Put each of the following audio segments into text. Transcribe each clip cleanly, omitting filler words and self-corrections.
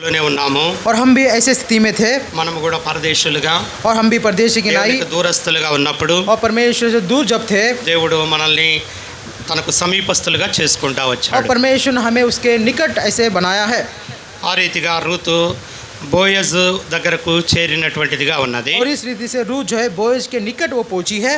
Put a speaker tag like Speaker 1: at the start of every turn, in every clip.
Speaker 1: లోనే ఉన్నాము.
Speaker 2: और हम भी ऐसे स्थिति में थे
Speaker 1: మనము కూడా పరదేశులుగా
Speaker 2: और हम भी परदेशी की नाई
Speaker 1: దేవునికి దూరస్తులుగా ఉన్నప్పుడు
Speaker 2: और परमेश्वर से दूर जब थे
Speaker 1: దేవుడు మనల్ని తనకు సమీపస్తులుగా చేసుకుంటా
Speaker 2: और
Speaker 1: వచ్చాడు.
Speaker 2: परमेश्वर ने हमें उसके निकट ऐसे बनाया है
Speaker 1: ఆ రీతిగా రూతు బోయజ్ దగ్గరకు చేరినటువంటిదిగా ఉన్నది.
Speaker 2: और इस रीति से रूह जो है बोयज के निकट वो पहुंची है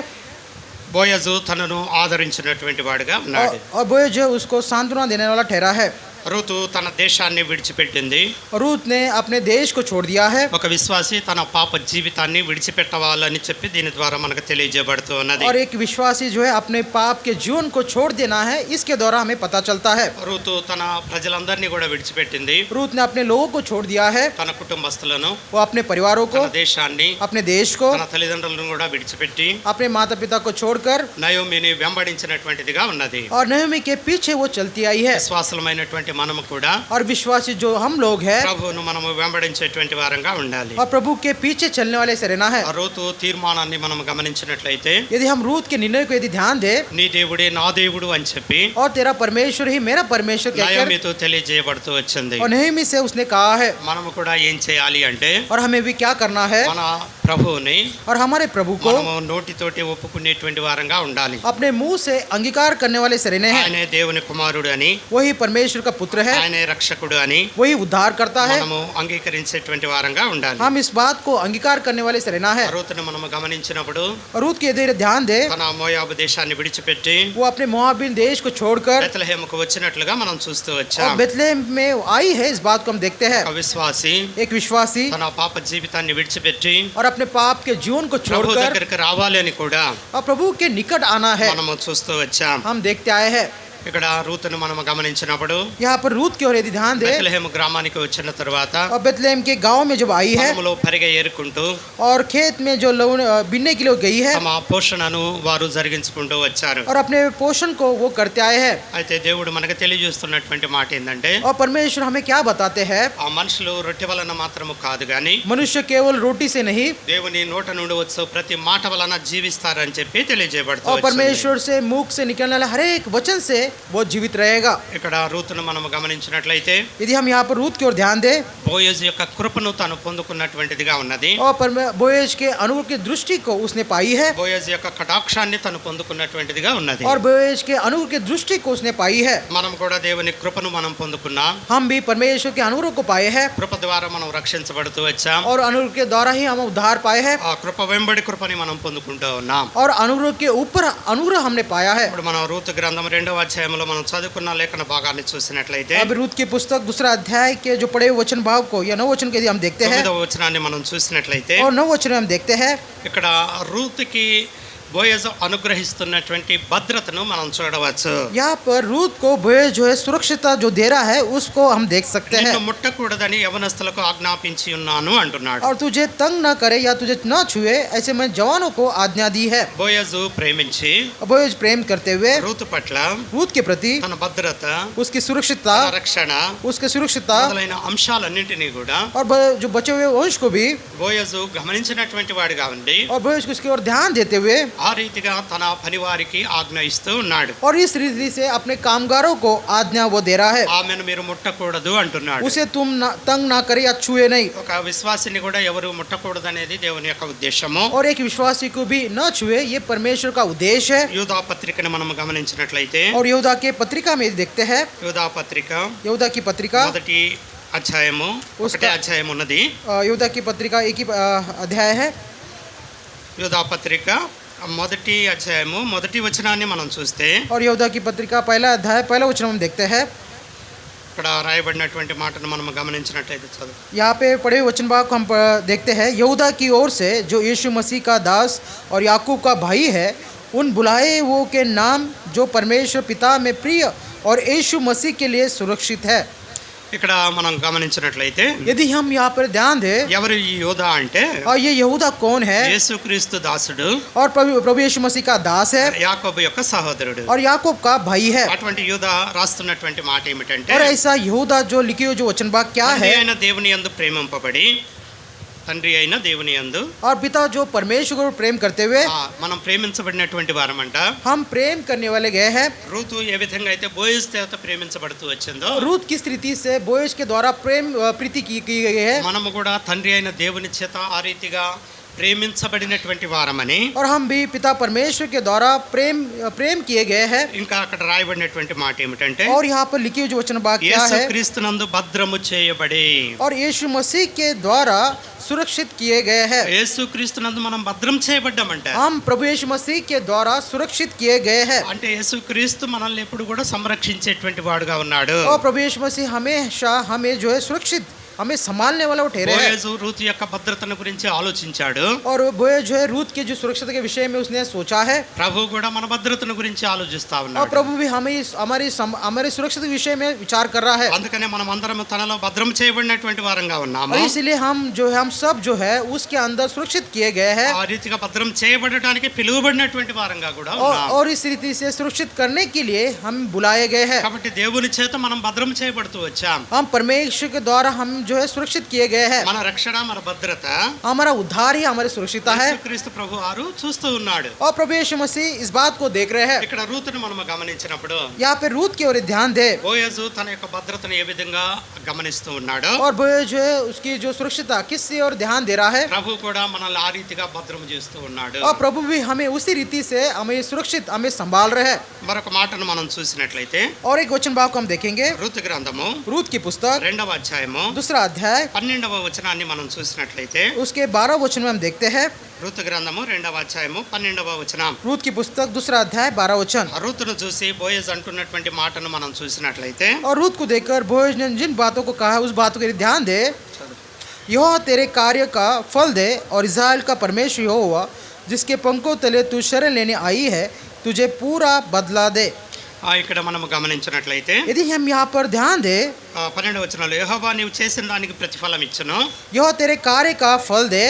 Speaker 1: బోయజు తనను ఆదరించినటువంటి వాడుగా ఉన్నాడు.
Speaker 2: और बोयज जो है उसको सांत्वना देने वाला ठहरा है।
Speaker 1: రూతు తన దేశాన్ని విడిచిపెట్టింది.
Speaker 2: रूत ने अपने देश को छोड़ दिया है
Speaker 1: ఒక విశ్వాసి తన పాప జీవితాన్ని విడిచిపెట్టవాలని చెప్పి దీని ద్వారా మనకు తెలియజేయబడుతూ ఉన్నది.
Speaker 2: और एक विश्वासी जो है अपने पाप के जीवन को छोड़ देना है, इसके द्वारा हमें पता चलता है।
Speaker 1: రూతు తన ప్రజలందరినీ కూడా విడిచిపెట్టింది.
Speaker 2: रूत ने अपने लोगों को छोड़ दिया है,
Speaker 1: తన కుటుంబస్తులను,
Speaker 2: वो अपने परिवारों को,
Speaker 1: తన దేశాన్ని,
Speaker 2: अपने देश को,
Speaker 1: తన తల్లిదండ్రులను కూడా విడిచిపెట్టి
Speaker 2: अपने माता पिता को छोड़कर
Speaker 1: నయోమిని వెంబడించినటువంటిదిగా ఉన్నది.
Speaker 2: और नयोमी के पीछे वो चलती आई है।
Speaker 1: విశ్వాసులమైనటువంటి మనము కూడా
Speaker 2: और विश्वासी जो हम लोग हैं
Speaker 1: ప్రభువును మనము వెంబడించేటువంటి వారంగా ఉండాలి.
Speaker 2: और प्रभु के पीछे चलने वाले से रहना है।
Speaker 1: ఆ రూతు తీర్మానాన్ని మనం గమనించినట్లయితే
Speaker 2: यदि हम रूत के निर्णय को यदि ध्यान दे
Speaker 1: నీ దేవుడే నా దేవుడు అని చెప్పి
Speaker 2: और तेरा परमेश्वर ही मेरा परमेश्वर कहकर
Speaker 1: నయోమితో తెలియజేయబడుతూ వచ్చింది.
Speaker 2: और नयोमी से उसने कहा है
Speaker 1: మనము కూడా ఏం చేయాలి అంటే
Speaker 2: और हमें भी क्या करना है
Speaker 1: మన ప్రభువుని
Speaker 2: और हमारे प्रभु को
Speaker 1: మనము నోటితోటి ఒప్పుకునేటువంటి వారంగా ఉండాలి.
Speaker 2: अपने मुंह से अंगीकार करने वाले से रहने हैं।
Speaker 1: ఆయనే దేవుని కుమారుడు అని,
Speaker 2: वही परमेश्वर का पुत्र है,
Speaker 1: ఆయనే రక్షకుడు అని
Speaker 2: वही उद्धार करता है।
Speaker 1: మనము అంగీకరించేటువంటి వారంగా ఉండాలి.
Speaker 2: हम इस बात को अंगीकार करने वाले से रहना है।
Speaker 1: రూతును మనము గమనించినప్పుడు
Speaker 2: और रूत के यदि ध्यान दे
Speaker 1: తన మోయాబు దేశాన్ని విడిచిపెట్టి
Speaker 2: वो अपने मोआबिन देश को छोड़कर
Speaker 1: బెత్లెహేముకు వచ్చినట్లుగా మనం చూస్తూ
Speaker 2: और
Speaker 1: వచ్చాం.
Speaker 2: बेथलेहम में आई है, इस बात को हम देखते हैं।
Speaker 1: ఒక విశ్వాసి
Speaker 2: एक विश्वासी
Speaker 1: తన పాప జీవితాన్ని విడిచిపెట్టి
Speaker 2: और अपने पाप के जीवन को
Speaker 1: ప్రభు
Speaker 2: छोड़कर
Speaker 1: దగ్గరికి రావాలి అని కూడా
Speaker 2: और प्रभु के निकट आना है,
Speaker 1: మనము చూస్తూ వచ్చాం.
Speaker 2: हम देखते आए हैं।
Speaker 1: ఇక్కడ రూతును మనం గమనించినప్పుడు
Speaker 2: यहाँ पर रूत की ओर यदि ध्यान दे
Speaker 1: బెత్లెహేము గ్రామానికి వచ్చిన తర్వాత
Speaker 2: और बेथलेहम के गांव में जब आई है
Speaker 1: పొలంలో పరిగె ఏరుకుంటూ
Speaker 2: और खेत में जो लौन बिनने के लिए गई है
Speaker 1: తమ పోషణను వారు జరిగించుకుంటూ వచ్చారు.
Speaker 2: और अपने पोषण को वो करते आए हैं।
Speaker 1: అయితే దేవుడు మనకు తెలియజేస్తున్నటువంటి మాట ఏంటంటే
Speaker 2: और परमेश्वर हमें क्या बताते हैं,
Speaker 1: ఆ మనుషులు రొట్టె వలన మాత్రము కాదు గాని
Speaker 2: मनुष्य केवल रोटी से नहीं
Speaker 1: దేవుని నోట నుండి వచ్చు ప్రతి మాట వలన జీవిస్తారని చెప్పి తెలియజేయబడుతూ
Speaker 2: और
Speaker 1: వచ్చింది.
Speaker 2: परमेश्वर से मुख से निकलने वाले हर एक वचन से वो जीवित रहेगा।
Speaker 1: ఇక్కడ రూతును మనం గమనించినట్లయితే
Speaker 2: यदि हम यहाँ पर रूत की ओर ध्यान दें
Speaker 1: బోయజ్ యొక్క కృపను తాను పొందుకున్నటువంటిదిగా ఉన్నది.
Speaker 2: और बोयज के अनुग्रह की दृष्टि को उसने पाई है
Speaker 1: బోయజ్ యొక్క కటాక్షాన్ని తను పొందుకున్నటువంటిదిగా ఉన్నది.
Speaker 2: और बोयज के अनुग्रह की दृष्टि को उसने पाई है।
Speaker 1: మనం కూడా దేవుని కృపను మనం పొందుకున్నాం.
Speaker 2: हम भी परमेश्वर के अनुग्रह को पाए हैं
Speaker 1: కృప ద్వారా మనం రక్షించబడుతూ వచ్చాం.
Speaker 2: और अनुग्रह के द्वारा ही हम उद्धार पाए हैं
Speaker 1: ఆ కృప వెంబడి కృపని మనం పొందుకుంటూ ఉన్నాం.
Speaker 2: और अनुग्रह के ऊपर अनुग्रह हमने पाया है।
Speaker 1: ఇప్పుడు మనం రూతు గ్రంథం 2వ అధ్యాయంలో మనం చదువుకున్న లేఖన భాగాన్ని చూసినట్లయితే
Speaker 2: अब रूत की पुस्तक दूसरा अध्याय के जो पढ़े हुए वचन भाग को या नौ वचन के यदि हम देखते हैं
Speaker 1: 9వ వచనాన్ని మనం చూసినట్లయితే
Speaker 2: और नौ वचन में हम देखते हैं
Speaker 1: ఇక్కడ రూతుకి బోయజు అనుగ్రహిస్తున్నటువంటి భద్రతను మనం చూడవచ్చు.
Speaker 2: यहाँ पर रूत को बोयज जो है सुरक्षिता जो दे रहा है उसको हम देख सकते हैं।
Speaker 1: నిన్ను ముట్టకూడదని యవనస్తులకు ఆజ్ఞాపించి ఉన్నాను అంటున్నాడు.
Speaker 2: और तुझे तंग न करे या तुझे न छुए ऐसे मैं जवानों को आज्ञा दी है।
Speaker 1: బోయజు ప్రేమించి
Speaker 2: बोयज प्रेम करते हुए
Speaker 1: రూతు పట్ల
Speaker 2: रूत के प्रति
Speaker 1: తన భద్రత,
Speaker 2: उसकी सुरक्षिता,
Speaker 1: తన రక్షణ
Speaker 2: उसकी सुरक्षिता
Speaker 1: మొదలైన అంశాలన్నింటినీ కూడా
Speaker 2: और जो बचे हुए वंश को भी
Speaker 1: బోయజు గమనించినటువంటి వాడిగా ఉండి
Speaker 2: और बोयज को उसकी ओर ध्यान देते हुए
Speaker 1: ఆ రీతిగా తన పనివారికి ఆజ్ఞ ఇస్తూ ఉన్నాడు.
Speaker 2: और इस रीति से अपने कामगारों को आज्ञा वो दे रहा है।
Speaker 1: ఆమెను మీరు ముట్టకూడదు అంటున్నాడు.
Speaker 2: उसे तुम तंग ना करे या छुए नहीं।
Speaker 1: ఒక విశ్వాసిని కూడా ఎవరు ముట్టకూడదనేది దేవుని యొక్క ఉద్దేశము.
Speaker 2: और एक विश्वासी को भी न छुए, ये परमेश्वर का उद्देश्य है।
Speaker 1: యూదా పత్రికను మనం గమనించినట్లయితే
Speaker 2: और यहूदा के पत्रिका में देखते हैं,
Speaker 1: యూదా పత్రిక
Speaker 2: यहूदा की पत्रिका
Speaker 1: మొదటి అధ్యాయము ఒకటే అధ్యాయం ఉన్నది.
Speaker 2: यहूदा की पत्रिका एक ही अध्याय है।
Speaker 1: యూదా పత్రిక మొదటి అధ్యాయము మొదటి వచనాన్ని మనం చూస్తే
Speaker 2: और यहूदा की पत्रिका पहला अध्याय पहला वचन हम देखते हैं।
Speaker 1: ఇక్కడ రాయబడినటువంటి మాటను మనం గమనించినట్లయితే చదువు.
Speaker 2: यहाँ पे पढ़े हुए वचन भाग को हम देखते हैं। यहूदा की ओर से जो यीशु मसीह का दास और याकूब का भाई है, उन बुलाए वो के नाम जो परमेश्वर पिता में प्रिय और यीशु मसीह के लिए सुरक्षित है।
Speaker 1: ఇక్కడ మనం గమనించినట్లయితే
Speaker 2: यदि हम यहाँ पर ध्यान दें
Speaker 1: ఎవరు ఈ యోధా అంటే
Speaker 2: और ये यहूदा कौन है,
Speaker 1: యేసుక్రీస్తు దాసుడు,
Speaker 2: और प्रभु यीशु मसीह का दास है
Speaker 1: యాకోబు యొక్క సహోదరుడు.
Speaker 2: और याकूब का भाई है।
Speaker 1: అటువంటి యోధా రాస్తున్నటువంటి మాట ఏమిటంటే
Speaker 2: और ऐसा यहूदा जो लिखे हुए जो वचन भाग क्या है,
Speaker 1: ఆయన దేవుని యందు ప్రేమింపబడి తండ్రి అయిన దేవుని యందు
Speaker 2: और पिता जो परमेश्वर को प्रेम करते हुए
Speaker 1: మనం ప్రేమించబడినటువంటి వారమంట.
Speaker 2: हम प्रेम करने वाले गए हैं।
Speaker 1: రూతు ఏ విధంగా అయితే బోయజ్ చేత ప్రేమించబడుతూ వచ్చిందో
Speaker 2: रूत की रीति से बोएज के द्वारा प्रीति की गई है,
Speaker 1: మనము కూడా తండ్రి అయిన దేవుని చేత ఆ రీతిగా ప్రేమించబడినటువంటి వారమని,
Speaker 2: और हम भी पिता परमेश्वर के द्वारा प्रेम किए गए हैं।
Speaker 1: ఇంకా అక్కడ రాయబడినటువంటి మాట ఏమిటంటే,
Speaker 2: और यहाँ पर लिखी हुई जो वचन भाग क्या है,
Speaker 1: యేసుక్రీస్తునందు భద్రము చేయబడి,
Speaker 2: और यीशु मसीह के द्वारा सुरक्षित किए गए हैं।
Speaker 1: యేసుక్రీస్తునందు మనం భద్రం చేయబడ్డామంట.
Speaker 2: हम प्रभु यीशु मसीह के द्वारा सुरक्षित किए गए हैं।
Speaker 1: అంటే యేసుక్రీస్తు మనల్ని ఎప్పుడు కూడా సంరక్షించేటువంటి వాడుగా ఉన్నాడు.
Speaker 2: और प्रभु यीशु मसीह हमेशा हमें जो है सुरक्षित हमें संभालने वाला वो ठहरे हैं।
Speaker 1: బోయజు రూతు యొక్క భద్రతను గురించి ఆలోచించాడు.
Speaker 2: और बोएज जो है रूत के जो सुरक्षित के विषय में उसने सोचा है,
Speaker 1: ప్రభు కూడా మన భద్రతను గురించి ఆలోచిస్తా
Speaker 2: और
Speaker 1: ఉన్నాడు.
Speaker 2: प्रभु भी हमें हमारे सुरक्षित विषय में विचार कर रहा है।
Speaker 1: అందుకనే మనం అందరం తనలో భద్రం చేయబడినటువంటి వారంగా ఉన్నాము.
Speaker 2: और इसलिए हम सब जो है उसके अंदर सुरक्षित किए गए हैं,
Speaker 1: ఆ రీతిగా భద్రం చేయబడటానికి పిలువబడినటువంటి వారంగా కూడా ఉన్నాము.
Speaker 2: और इस रीति से सुरक्षित करने के लिए हम बुलाए गए हैं।
Speaker 1: కాబట్టి దేవుని చేత మనం భద్రం చేయబడుతూ వచ్చాం.
Speaker 2: हम परमेश्वर के द्वारा हम जो है सुरक्षित किए गए हैं।
Speaker 1: మన రక్షణ, మన భద్రత
Speaker 2: हमारा उद्धार ही हमारी सुरक्षितता है,
Speaker 1: యేసుక్రీస్తు ప్రభు వారు చూస్తూ ఉన్నాడు.
Speaker 2: और प्रभु यीशु मसीह इस बात को देख रहे हैं।
Speaker 1: ఇక్కడ రూతును మనం గమనించినప్పుడు
Speaker 2: यहाँ पे रूत की ओर ध्यान दे,
Speaker 1: బోయజు తన యొక్క భద్రతను ఏ విధంగా గమనిస్తూ ఉన్నాడో,
Speaker 2: और बोएज जो है उसकी जो सुरक्षितता किसकी ओर ध्यान दे रहा है,
Speaker 1: ప్రభు కూడా మనల్ని ఆ రీతిగా భద్రం చేస్తూ ఉన్నాడు.
Speaker 2: और प्रभु भी हमें उसी रीति से हमें सुरक्षित हमें संभाल रहे हैं।
Speaker 1: మరొక మాటను మనం చూసినట్లయితే,
Speaker 2: और एक वचन भाग को हम देखेंगे,
Speaker 1: రూతు గ్రంథము
Speaker 2: रूत की पुस्तक
Speaker 1: 2వ అధ్యాయము
Speaker 2: 2 अध्याय
Speaker 1: 12వ వచనాన్ని మనం చూసినట్లయితే,
Speaker 2: उसके 12 वचन में हम देखते हैं।
Speaker 1: రూతు గ్రంథము 2వ అధ్యాయము 12వ వచనం.
Speaker 2: रूत की पुस्तक 2 अध्याय 12 वचन।
Speaker 1: ఆ రూతును చూసి బోయజ్ అంటున్నటువంటి మాటను మనం చూసినట్లయితే,
Speaker 2: और रूत को देखकर बोएज ने जिन बातों को कहा उस बातों के लिए ध्यान दे, यहोवा तेरे कार्य का फल दे, और इज़राइल का परमेश्वर यहोवा जिसके पंखों तले तू शरण लेने आई है तुझे पूरा बदला दे।
Speaker 1: ఇక్కడ మనము గమనించినట్లయితే,
Speaker 2: यदि हम यहाँ पर ध्यान दे,
Speaker 1: 12వ వచనంలో, యెహోవా నీవు చేసిన దానికి ప్రతిఫలం ఇచ్చును,
Speaker 2: यहोवा तेरे कार्य का फल दे,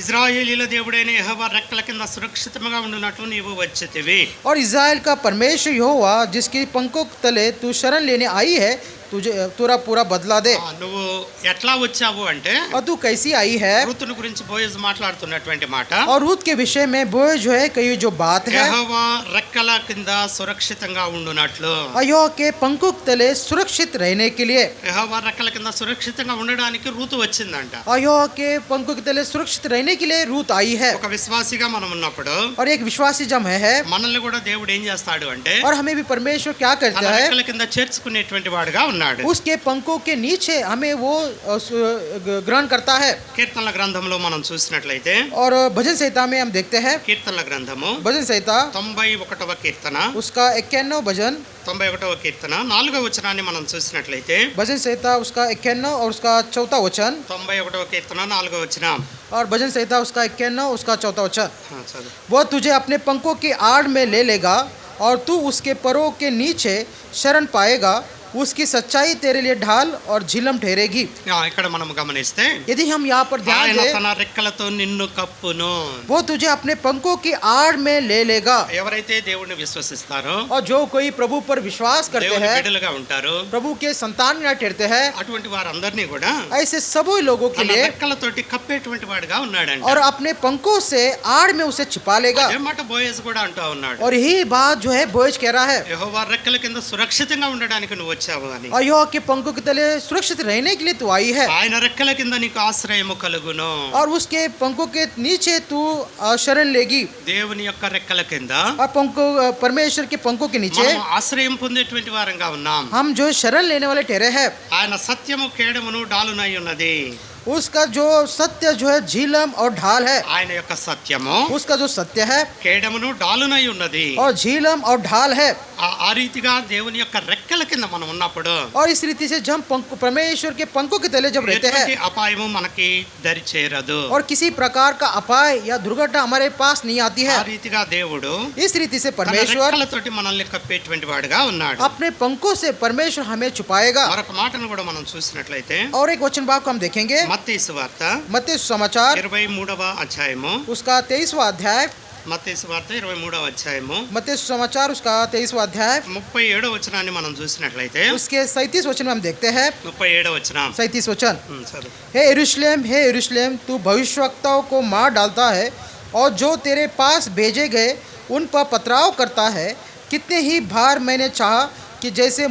Speaker 1: ఇశ్రాయేలీల దేవుడైన యెహోవా రెక్కల కింద సురక్షితంగా ఉండునట్లు నీవు వచ్చితివి.
Speaker 2: और इज़राइल का परमेश्वर यहोवा जिसके पंखों तले तू शरण लेने आई है तुझे तेरा पूरा बदला दे।
Speaker 1: నువ్వు ఎట్లా వచ్చావు అంటే,
Speaker 2: और तू कैसी आई है,
Speaker 1: రూతును గురించి బోయజ్ మాట్లాడుతున్నటువంటి మాట,
Speaker 2: और रूत के विषय में बोएज जो है कही जो बात है,
Speaker 1: యెహోవా రెక్కల కింద సురక్షితంగా ఉండునట్లు.
Speaker 2: यहोवा के पंखों तले सुरक्षित रहने के लिए,
Speaker 1: యెహోవా రెక్కల కింద సురక్షితంగా ఉండడానికి రూతు వచ్చిందంట.
Speaker 2: और यहोवा के पंखों के तले सुरक्षित रहने के लिए रूत आई है।
Speaker 1: ఒక విశ్వాసిగా మనం ఉన్నప్పుడు
Speaker 2: और एक विश्वासी जब है,
Speaker 1: మనల్ని కూడా దేవుడు ఏం చేస్తాడు అంటే,
Speaker 2: और हमें भी परमेश्वर क्या
Speaker 1: తన
Speaker 2: करता है,
Speaker 1: రెక్కల కింద చేర్చుకునేటువంటి వాడుగా ఉన్నాడు.
Speaker 2: उसके पंखों के नीचे हमें वो ग्रहण करता है।
Speaker 1: కీర్తనల గ్రంథంలో మనం చూసినట్లయితే,
Speaker 2: और भजन संहिता में हम देखते हैं,
Speaker 1: కీర్తనల గ్రంథము
Speaker 2: भजन संहिता
Speaker 1: 91వ కీర్తన,
Speaker 2: उसका 51 भजन,
Speaker 1: 91వ కీర్తన 4వ వచనాన్ని మనం చూసినట్లయితే,
Speaker 2: भजन संहिता उसका 51 और उसका 4था वचन,
Speaker 1: 91వ కీర్తన 4వ వచనం.
Speaker 2: और भजन संहिता उसका 51 उसका 4था वचन,
Speaker 1: చదువు.
Speaker 2: वो तुझे अपने पंखों की आड़ में ले लेगा और तू उसके परों के नीचे शरण पाएगा, उसकी सच्चाई तेरे लिए ढाल और झिलम ठहरेगी।
Speaker 1: ఇక్కడ మనం గమనిస్తే,
Speaker 2: यदि हम यहाँ पर ध्यान
Speaker 1: ఆయన
Speaker 2: दें,
Speaker 1: తన రెక్కలతో నిన్ను కప్పును.
Speaker 2: वो तुझे अपने पंखों की आड़ में ले लेगा।
Speaker 1: ఎవరైతే దేవుణ్ణి విశ్వసిస్తారో,
Speaker 2: और जो कोई प्रभु पर विश्वास करते
Speaker 1: దేవుని
Speaker 2: हैं,
Speaker 1: బిడ్డలుగా ఉంటారు,
Speaker 2: प्रभु के संतान में ठहरते हैं,
Speaker 1: అటువంటి వారందరినీ కూడా
Speaker 2: ऐसे सभी लोगों के
Speaker 1: తన
Speaker 2: लिए
Speaker 1: రెక్కలతోటి కప్పేటువంటి వాడుగా ఉన్నాడంట.
Speaker 2: और अपने पंखों से आड़ में उसे छिपा लेगा।
Speaker 1: అదే మాట బోయజ్ కూడా అంటూ ఉన్నాడు,
Speaker 2: और यही बात जो है बोएज कह रहा है,
Speaker 1: యెహోవా రెక్కల కింద సురక్షితంగా ఉండడానికి నువ్వు వచ్చావు అని.
Speaker 2: और यहोवा के पंखों के तले सुरक्षित रहने के लिए तू आई है,
Speaker 1: ఆయన రెక్కల కింద నీకు ఆశ్రయము కలుగును.
Speaker 2: और उसके पंखों के नीचे तू शरण लेगी।
Speaker 1: దేవుని యొక్క రెక్కల కింద
Speaker 2: और पंखों परमेश्वर के पंखों के नीचे
Speaker 1: మనం ఆశ్రయం పొందేటువంటి వారంగా ఉన్నాం.
Speaker 2: हम जो शरण लेने वाले ठहरे हैं।
Speaker 1: ఆయన సత్యము కేడమును డాలునై ఉన్నది.
Speaker 2: उसका जो सत्य जो है झीलम और ढाल है,
Speaker 1: ఆయన యొక్క సత్యము
Speaker 2: उसका जो सत्य है
Speaker 1: కేడమును డాలునై ఉన్నది.
Speaker 2: और झीलम और ढाल है।
Speaker 1: ఆ రీతిగా దేవుని యొక్క రెక్కల కింద మనం ఉన్నప్పుడు
Speaker 2: और इस रीति से जब परमेश्वर के पंखों के तले जब रहते
Speaker 1: ఎటువంటి
Speaker 2: हैं,
Speaker 1: అపాయము మనకి దరి చేరదు.
Speaker 2: और किसी प्रकार का अपाय या दुर्घटना हमारे पास नहीं आती
Speaker 1: ఆ
Speaker 2: है।
Speaker 1: రీతిగా దేవుడు
Speaker 2: इस रीति से
Speaker 1: తన
Speaker 2: परमेश्वर
Speaker 1: రెక్కలతోటి మనల్ని కప్పేటువంటి వాడుగా ఉన్నాడు.
Speaker 2: अपने पंखों से परमेश्वर हमें छुपाएगा।
Speaker 1: మరొక మాటను కూడా మనం చూసినట్లయితే,
Speaker 2: और एक वचन भाग को हम देखेंगे,
Speaker 1: మత్తయి సువార్త
Speaker 2: मत्ती सुसमाचार
Speaker 1: 23వ అధ్యాయము
Speaker 2: उसका 23वां अध्याय
Speaker 1: మత్తయి సువార్త 23వ అధ్యాయము
Speaker 2: मत्ती सुसमाचार उसका 23वां अध्याय
Speaker 1: 37వ వచనాన్ని మనం చూసినట్లయితే
Speaker 2: उसके 37 वचन में हम देखते हैं
Speaker 1: 37వ వచనం
Speaker 2: 37 वचन
Speaker 1: చదువు.
Speaker 2: हे यरूशलेम तू भविष्यवक्ताओं को मार डालता है और जो तेरे पास भेजे गए उन पर पथराव करता है। कितने ही बार मैंने चाहा कि जैसे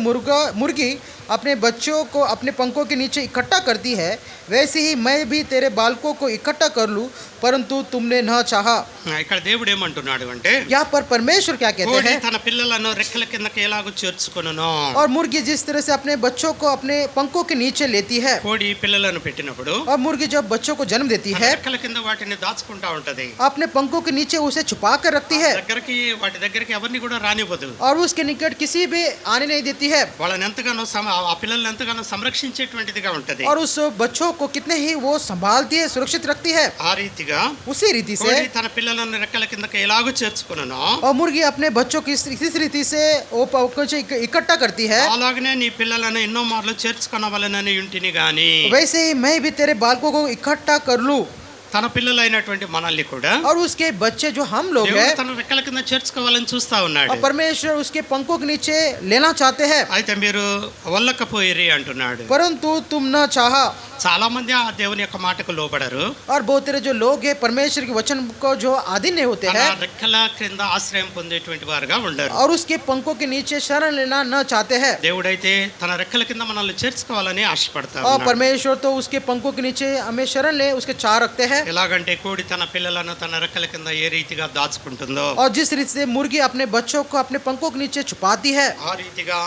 Speaker 2: मुर्गी अपने बच्चों को अपने पंखों के नीचे इकट्ठा करती है वैसे ही मैं भी तेरे बालकों को इकट्ठा कर लूं, परंतु तुमने न चाहा।
Speaker 1: ఇక్కడ దేవుడు ఏమంటున్నాడు అంటే
Speaker 2: यहाँ पर परमेश्वर क्या कहते
Speaker 1: కోడి
Speaker 2: हैं?
Speaker 1: తన పిల్లలను రెక్కల కిందకి ఎలాగో చేర్చుకొనును.
Speaker 2: और मुर्गी जिस तरह से अपने बच्चों को अपने पंखों के नीचे लेती है,
Speaker 1: కోడి పిల్లలను పెట్టినప్పుడు
Speaker 2: और मुर्गी जब बच्चों को जन्म देती
Speaker 1: తన
Speaker 2: है
Speaker 1: రెక్కల కింద వాటిని దాచుకుంటా ఉంటది.
Speaker 2: अपने पंखों के नीचे उसे छुपा कर रखती है
Speaker 1: వాటి దగ్గరికి ఎవరిని కూడా రానివ్వదు.
Speaker 2: और उसके निकट किसी भी आने नहीं देती है,
Speaker 1: వాళ్ళని ఎంతగానో ఆ పిల్లల్ని ఎంతగానో సంరక్షించేటువంటిదిగా ఉంటది.
Speaker 2: और उस बच्चों को कितने ही वो संभालती है, सुरक्षित रखती है।
Speaker 1: ఆ రీతిగా
Speaker 2: उसी रीति से
Speaker 1: కోడి తన పిల్లలను రెక్కల కిందకి ఎలాగో చేర్చుకొనును,
Speaker 2: और मुर्गी अपने बच्चों की इस रीति से वो पंखों से इकट्ठा करती है,
Speaker 1: అలాగనే నీ పిల్లలను ఎన్నో మార్లు చేర్చుకొనవలెనని యుంటిని గాని
Speaker 2: वैसे ही मैं भी तेरे बालकों को इकट्ठा कर लूं।
Speaker 1: తన పిల్లలైనటువంటి మనల్ని కూడా
Speaker 2: और उसके बच्चे जो हम लोग
Speaker 1: దేవుడు
Speaker 2: हैं,
Speaker 1: తన రెక్కల కింద చేర్చుకోవాలని చూస్తా ఉన్నాడు.
Speaker 2: और परमेश्वर उसके पंखों के नीचे लेना चाहते हैं,
Speaker 1: అయితే మీరు వల్లకపోయిరి అంటున్నాడు.
Speaker 2: परंतु तुम न चाहा।
Speaker 1: చాలా మంది ఆ దేవుని యొక్క మాటకు లోబడరు.
Speaker 2: और बहुत सारे जो लोग हैं परमेश्वर के वचन को जो आधीन नहीं होते
Speaker 1: తన
Speaker 2: हैं,
Speaker 1: రెక్కల క్రింద ఆశ్రయం పొందేటువంటి వారుగా ఉండరు.
Speaker 2: और उसके पंखों के नीचे शरण लेना न चाहते हैं।
Speaker 1: దేవుడైతే తన రెక్కల కింద మనల్ని చేర్చుకోవాలని ఆశపడతా
Speaker 2: और
Speaker 1: ఉన్నాడు.
Speaker 2: परमेश्वर तो उसके पंखों के नीचे हमें शरण ले उसके चाह रखते हैं।
Speaker 1: ఎలాగంటే కోడి తన పిల్లలను తన రెక్కల కింద ఏ రీతిగా దాచుకుంటుందో
Speaker 2: और जिस रीति से मुर्गी अपने बच्चों को अपने पंखों के नीचे छुपाती है,
Speaker 1: ఆ రీతిగా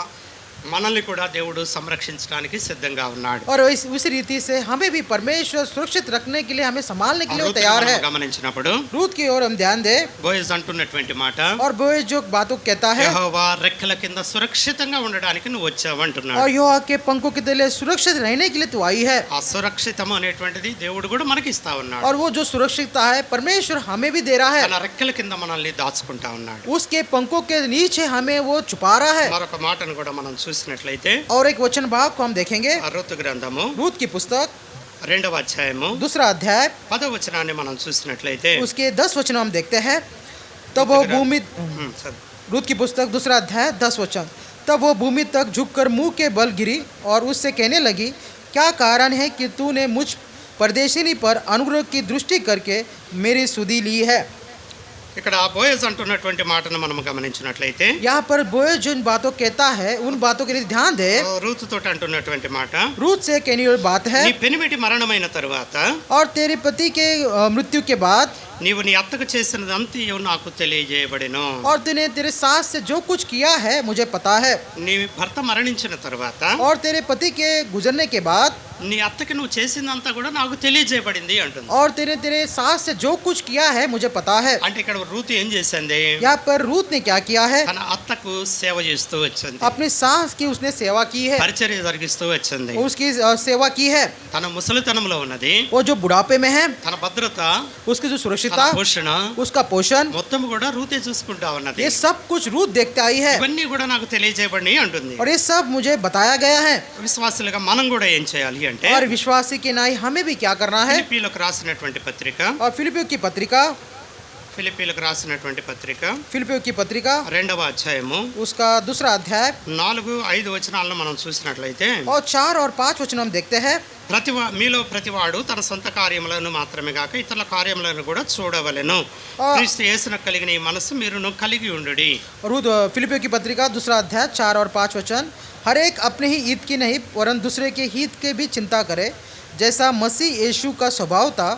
Speaker 1: మనల్ని కూడా దేవుడు సంరక్షించడానికి సిద్ధంగా ఉన్నాడు.
Speaker 2: और उसी रीति से हमें भी परमेश्वर सुरक्षित रखने के लिए, हमें संभालने के लिए वो
Speaker 1: రూతును
Speaker 2: तैयार है।
Speaker 1: మనం గమనించినప్పుడు
Speaker 2: रूत की ओर हम ध्यान दे,
Speaker 1: బోయజ్ అంటున్నటువంటి మాట,
Speaker 2: और बोएज जो बातों को कहता है,
Speaker 1: యెహోవా రెక్కల కింద సురక్షితంగా ఉండడానికి నువ్వు వచ్చావు అంటున్నాడు.
Speaker 2: और यहोवा के पंखों के तले सुरक्षित रहने के लिए तू आई है।
Speaker 1: ఆ సురక్షితం అనేటువంటిది దేవుడు కూడా మనకి ఇస్తా ఉన్నాడు.
Speaker 2: और वो जो सुरक्षितता है परमेश्वर हमें भी दे रहा है,
Speaker 1: తన రెక్కల కింద మనల్ని దాచుకుంటా ఉన్నాడు.
Speaker 2: उसके पंखों के नीचे हमें वो छुपा रहा है।
Speaker 1: మరొక మాటను కూడా మనం చూసినట్లయితే
Speaker 2: और एक वचन भाग को हम देखेंगे,
Speaker 1: ఆ ఋతు గ్రంథము
Speaker 2: रूत की पुस्तक
Speaker 1: 2వ అధ్యాయము
Speaker 2: 2रा अध्याय
Speaker 1: 10వ వచనాన్ని మనం చూసినట్లయితే
Speaker 2: उसके 10 वचन हम देखते हैं। तब वो भूमि
Speaker 1: చదువు.
Speaker 2: रूत की पुस्तक 2रा अध्याय 10 वचन, तब वो भूमि तक झुककर मुंह के बल गिरी और उससे कहने लगी, क्या कारण है कि तूने मुझ परदेशिनी पर अनुग्रह की दृष्टि करके मेरी सुधि ली है।
Speaker 1: ఇక్కడ బోయజ్ అంటున్నటువంటి మాటను మనం గమనించినట్లయితే
Speaker 2: यहाँ पर बोएज जिन बातों कहता है उन बातों के लिए ध्यान दे।
Speaker 1: రూతు తోటి అంటున్నటువంటి మాట,
Speaker 2: रूत से कहने वाली बात है,
Speaker 1: నీ పెనిమిటి మరణమైన తరువాత
Speaker 2: और तेरे पति के मृत्यु के बाद
Speaker 1: నీవు నీ అత్తకు చేసినదంతయు నాకు తెలియజేయబడెను.
Speaker 2: और तूने तेरे सास से जो कुछ किया है मुझे पता है।
Speaker 1: నీ భర్త మరణించిన తరువాత
Speaker 2: और तेरे पति के गुजरने के बाद
Speaker 1: నీ అత్తకి నువ్వు చేసిందంతా కూడా నాకు తెలియజేయబడింది అంటుంది.
Speaker 2: और तेरे सास से जो कुछ किया है मुझे पता है।
Speaker 1: అంటే ఇక్కడ రూతు ఏం చేసింది?
Speaker 2: यहाँ पर रूत ने क्या किया है?
Speaker 1: తన అత్తకు సేవ చేస్తూ వచ్చింది,
Speaker 2: अपनी सास की उसने सेवा की है,
Speaker 1: పరిచర్య జరిగిస్తూ వచ్చింది.
Speaker 2: उसकी सेवा की है।
Speaker 1: తన ముసలితనంలో ఉన్నది
Speaker 2: वो जो बुढ़ापे में है
Speaker 1: తన భద్రత,
Speaker 2: उसकी जो
Speaker 1: తన
Speaker 2: सुरक्षिता,
Speaker 1: పోషణ
Speaker 2: उसका पोषण,
Speaker 1: మొత్తం కూడా రూతే చూసుకుంటా ఉన్నది.
Speaker 2: ये सब कुछ रूत देखते आई है,
Speaker 1: ఇవన్నీ కూడా నాకు తెలియజేయబడి అంటుంది.
Speaker 2: और ये सब मुझे बताया गया है।
Speaker 1: విశ్వాసులుగా మనం కూడా ఏం చేయాలి అంటే,
Speaker 2: और विश्वासी के नाई हमें भी क्या करना है?
Speaker 1: ఫిలిప్పీలకు రాసినటువంటి పత్రిక,
Speaker 2: और फिलिपियों की पत्रिका
Speaker 1: ఫిలిప్పీలకు రాసినటువంటి పత్రిక 2వ అధ్యాయము
Speaker 2: उसका 2रा अध्याय
Speaker 1: 4-5 వచనాలను మనం చూసినట్లయితే,
Speaker 2: और 4 और 5 वचन हम देखते हैं।
Speaker 1: మీలో ప్రతివాడు తన సొంత కార్యములను మాత్రమే కాక ఇతరుల కార్యములను కూడా చూడవలెను. క్రీస్తు యేసున కలిగిన ఈ మనసు మీరును కలిగి ఉండుడి.
Speaker 2: रूद फिलिपियों की पत्रिका 2रा अध्याय 4 और 5 वचन, हर एक अपने ही हित की नहीं वरन दूसरे के हित के भी चिंता करे, जैसा मसीह यीशु का स्वभाव था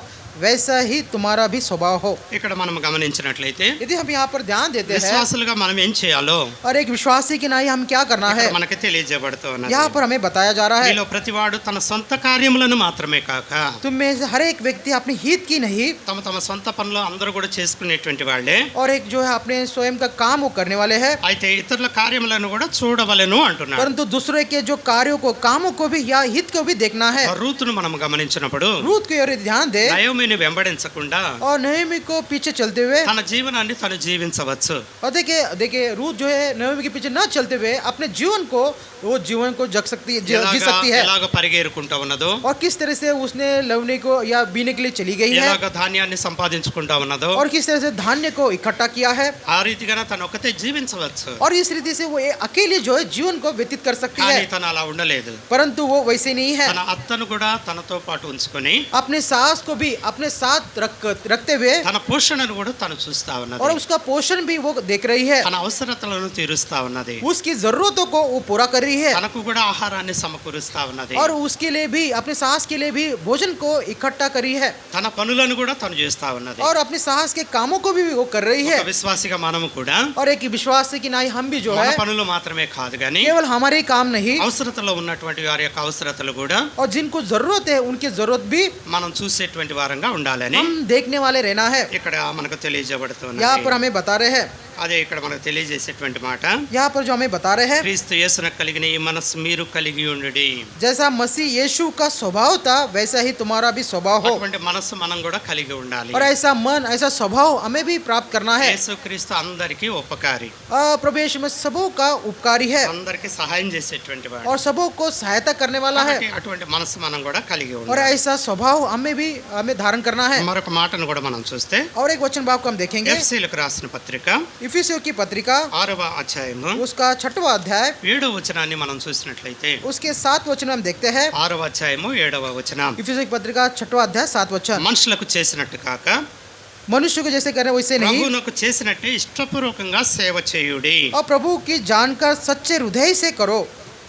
Speaker 2: वैसा ही तुम्हारा भी स्वभाव हो।
Speaker 1: ఇక్కడ మనం గమనించినట్లయితే
Speaker 2: यदि हम यहाँ पर ध्यान देते हैं,
Speaker 1: విశ్వాసులుగా మనం ఏం చేయాలో
Speaker 2: और एक विश्वासी के नाई हम क्या करना है
Speaker 1: మనకి తెలియజేయబడుతూ ఉన్నది.
Speaker 2: यहाँ पर हमें बताया जा रहा है।
Speaker 1: మీలో ప్రతివాడు తన సొంత కార్యములను మాత్రమే కాక
Speaker 2: तुम में से हर एक व्यक्ति अपने हित की नहीं,
Speaker 1: తమ తమ సొంత పనులు అందరూ కూడా చేసుకునేటువంటి వాళ్ళే,
Speaker 2: और एक जो है अपने स्वयं का काम वो करने वाले हैं,
Speaker 1: అయితే ఇతరుల కార్యములను కూడా చూడవలెను అంటున్నాడు.
Speaker 2: परंतु दूसरे के जो कार्यों को कामों को भी या हित को भी देखना है।
Speaker 1: రూతును మనం గమనించినప్పుడు
Speaker 2: रूत की ओर ध्यान दे,
Speaker 1: నయోమిని వెంబడించకుండా
Speaker 2: और नयोमी को पीछे चलते हुए,
Speaker 1: తన జీవనాన్ని తను జీవించవచ్చు.
Speaker 2: और देखिए देखिए रूथ जो है नयोमी के पीछे ना चलते हुए अपने जीवन को, वो जीवन को जी सकती है.
Speaker 1: ఎలాగ పరిగెరుకుంటా ఉన్నదో,
Speaker 2: और किस तरह से उसने लवनी को या बीने के लिए चली गई है,
Speaker 1: ఎలాగ ధాన్యాన్ని సంపాదించుకుంటా ఉన్నదో,
Speaker 2: और किस तरह से धान्य को इकट्ठा किया है,
Speaker 1: ఆ రీతిగానే తను ఒకతే జీవించవచ్చు.
Speaker 2: और इस रीति से वो अकेले जो है जीवन को व्यतीत कर सकती
Speaker 1: కానీ
Speaker 2: है.
Speaker 1: తను అలా ఉండలేదు.
Speaker 2: परंतु वो वैसे नहीं है.
Speaker 1: తన అత్తను కూడా తనతో పాటు ఉంచుకొని
Speaker 2: अपने सास को भी अपने साथ रखते हुए,
Speaker 1: తన పోషణను కూడా తను చూస్తా
Speaker 2: और
Speaker 1: ఉన్నది.
Speaker 2: उसका पोषण भी वो देख रही है,
Speaker 1: తన అవసరతలను తీరుస్తా ఉన్నది.
Speaker 2: उसकी जरूरतों को वो पूरा कर रही है,
Speaker 1: తనకు కూడా ఆహారాన్ని సమకూరుస్తా ఉన్నది.
Speaker 2: और उसके लिए भी अपने सास के लिए भी भोजन को इकट्ठा करी है,
Speaker 1: తన పనులను కూడా తను చేస్తా ఉన్నది.
Speaker 2: और अपने सास के कामों को भी वो कर रही है.
Speaker 1: ఒక విశ్వాసిగా మనము కూడా
Speaker 2: और एक विश्वास से कि नहीं, हम भी जो
Speaker 1: మన
Speaker 2: है
Speaker 1: పనులు మాత్రమే కాదు గాని
Speaker 2: केवल हमारे ही काम नहीं,
Speaker 1: అవసరతలో ఉన్నటువంటి వారి యొక్క అవసరతలు కూడా
Speaker 2: और जिनको जरूरत है उनकी जरूरत भी
Speaker 1: మనం చూసేటువంటి వారంగా ఉండాలని
Speaker 2: हम देखने वाले रहना है.
Speaker 1: ఇక్కడ మనకు తెలియజేయబడుతున్నది.
Speaker 2: यहाँ पर हमें बता रहे हैं,
Speaker 1: అదే ఇక్కడ మనకు తెలియజేసేటువంటి మాట,
Speaker 2: यहाँ पर जो हमें बता रहे हैं,
Speaker 1: క్రీస్తు యేసునకు కలిగిన ఈ మనస్సు మీరు కలిగి ఉండుడి.
Speaker 2: जैसा मसीह यीशु का स्वभाव था वैसा ही तुम्हारा भी स्वभाव हो,
Speaker 1: అటువంటి మనస్సు మనం కూడా కలిగి ఉండాలి.
Speaker 2: और ऐसा मन ऐसा स्वभाव हमें भी प्राप्त करना है.
Speaker 1: యేసుక్రీస్తు అందరికీ ఉపకారి,
Speaker 2: प्रभु यीशु में सबों का उपकारी है,
Speaker 1: అందరికీ సహాయం చేసేటువంటి వాడు.
Speaker 2: और सबों को सहायता करने वाला है,
Speaker 1: కాబట్టి అటువంటి మనస్సు మనం కూడా కలిగి
Speaker 2: और
Speaker 1: ఉండాలి.
Speaker 2: ऐसा स्वभाव हमें धारण करना है.
Speaker 1: మరొక మాటను కూడా మనం చూస్తే
Speaker 2: और एक वचन भाग को हम देखेंगे,
Speaker 1: ఎఫెసీయులకు రాసిన పత్రిక
Speaker 2: इफिसियों की पत्रिका
Speaker 1: 6వ అధ్యాయము
Speaker 2: उसका 6वां अध्याय
Speaker 1: 7వ వచనాన్ని మనం చూసినట్లయితే,
Speaker 2: उसके 7 वचन हम देखते हैं.
Speaker 1: 6వ అధ్యాయము 7వ వచనం,
Speaker 2: इफिसियों की पत्रिका 6वां अध्याय 7 वचन,
Speaker 1: మనుషులకు చేసినట్టు కాక
Speaker 2: मनुष्य को जैसे करे वैसे नहीं,
Speaker 1: ప్రభువునకు చేసినట్టే ఇష్టపూర్వకంగా సేవ చేయుడి.
Speaker 2: और प्रभु की जानकर सच्चे हृदय से करो.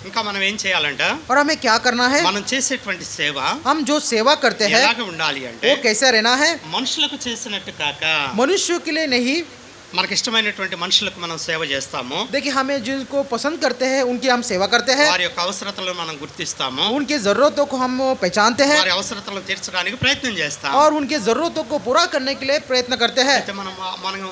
Speaker 1: ఇంకా మనం ఏం చేయాలంట,
Speaker 2: और हमें क्या करना है,
Speaker 1: మనం చేసేటువంటి సేవ
Speaker 2: हम जो सेवा करते हैं
Speaker 1: ఎలాగ ఉండాలి అంటే,
Speaker 2: वो कैसा रहना है,
Speaker 1: మనుషులకు చేసినట్టు కాక
Speaker 2: मनुष्य के लिए नहीं.
Speaker 1: మనకి ఇష్టమైనటువంటి మనుషులకు మనం సేవ చేస్తాము,
Speaker 2: देखिए हमें जिनको पसंद करते हैं उनकी हम सेवा करते हैं,
Speaker 1: వారి యొక్క అవసరతలను మనం గుర్తిస్తాము,
Speaker 2: उनकी जरूरतों को हम पहचानते हैं,
Speaker 1: వారి అవసరతలను తీర్చడానికి ప్రయత్నం చేస్తాం.
Speaker 2: और उनकी जरूरतों को पूरा करने के लिए प्रयत्न करते हैं.
Speaker 1: అయితే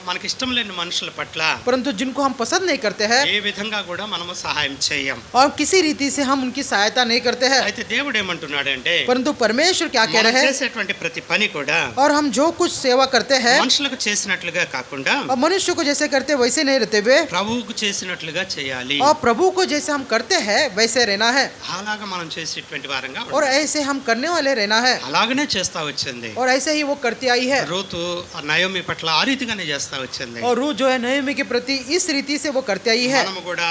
Speaker 1: మనకి ఇష్టం లేని మనుషుల పట్ల
Speaker 2: परंतु जिनको हम पसंद नहीं करते हैं,
Speaker 1: ఏ విధంగా కూడా మనము సహాయం చేయం.
Speaker 2: और किसी रीति से हम उनकी सहायता नहीं करते हैं.
Speaker 1: అయితే దేవుడు ఏమంటున్నాడంటే,
Speaker 2: परंतु परमेश्वर क्या कह
Speaker 1: మనం
Speaker 2: रहे हैं,
Speaker 1: చేసేటువంటి ప్రతి పని కూడా
Speaker 2: और हम जो कुछ सेवा करते हैं
Speaker 1: మనుషులకు చేసినట్లుగా కాకుండా
Speaker 2: और मनुष्य को जैसे करते वैसे नहीं रहते हुए,
Speaker 1: ప్రభువుకు చేసినట్లుగా చేయాలి.
Speaker 2: और प्रभु को जैसे हम करते हैं वैसे रहना है,
Speaker 1: అలాగా మనం చేసేటువంటి వారంగా
Speaker 2: और
Speaker 1: ఉండాలి.
Speaker 2: ऐसे हम करने वाले रहना है,
Speaker 1: అలాగనే చేస్తా వచ్చింది.
Speaker 2: और ऐसे ही वो करती आई है.
Speaker 1: రూతు నయోమి పట్ల ఆ రీతిగానే చేస్తా వచ్చింది.
Speaker 2: और रूथ जो है नयोमी के प्रति इस रीति से वो करती आई है,
Speaker 1: మనము కూడా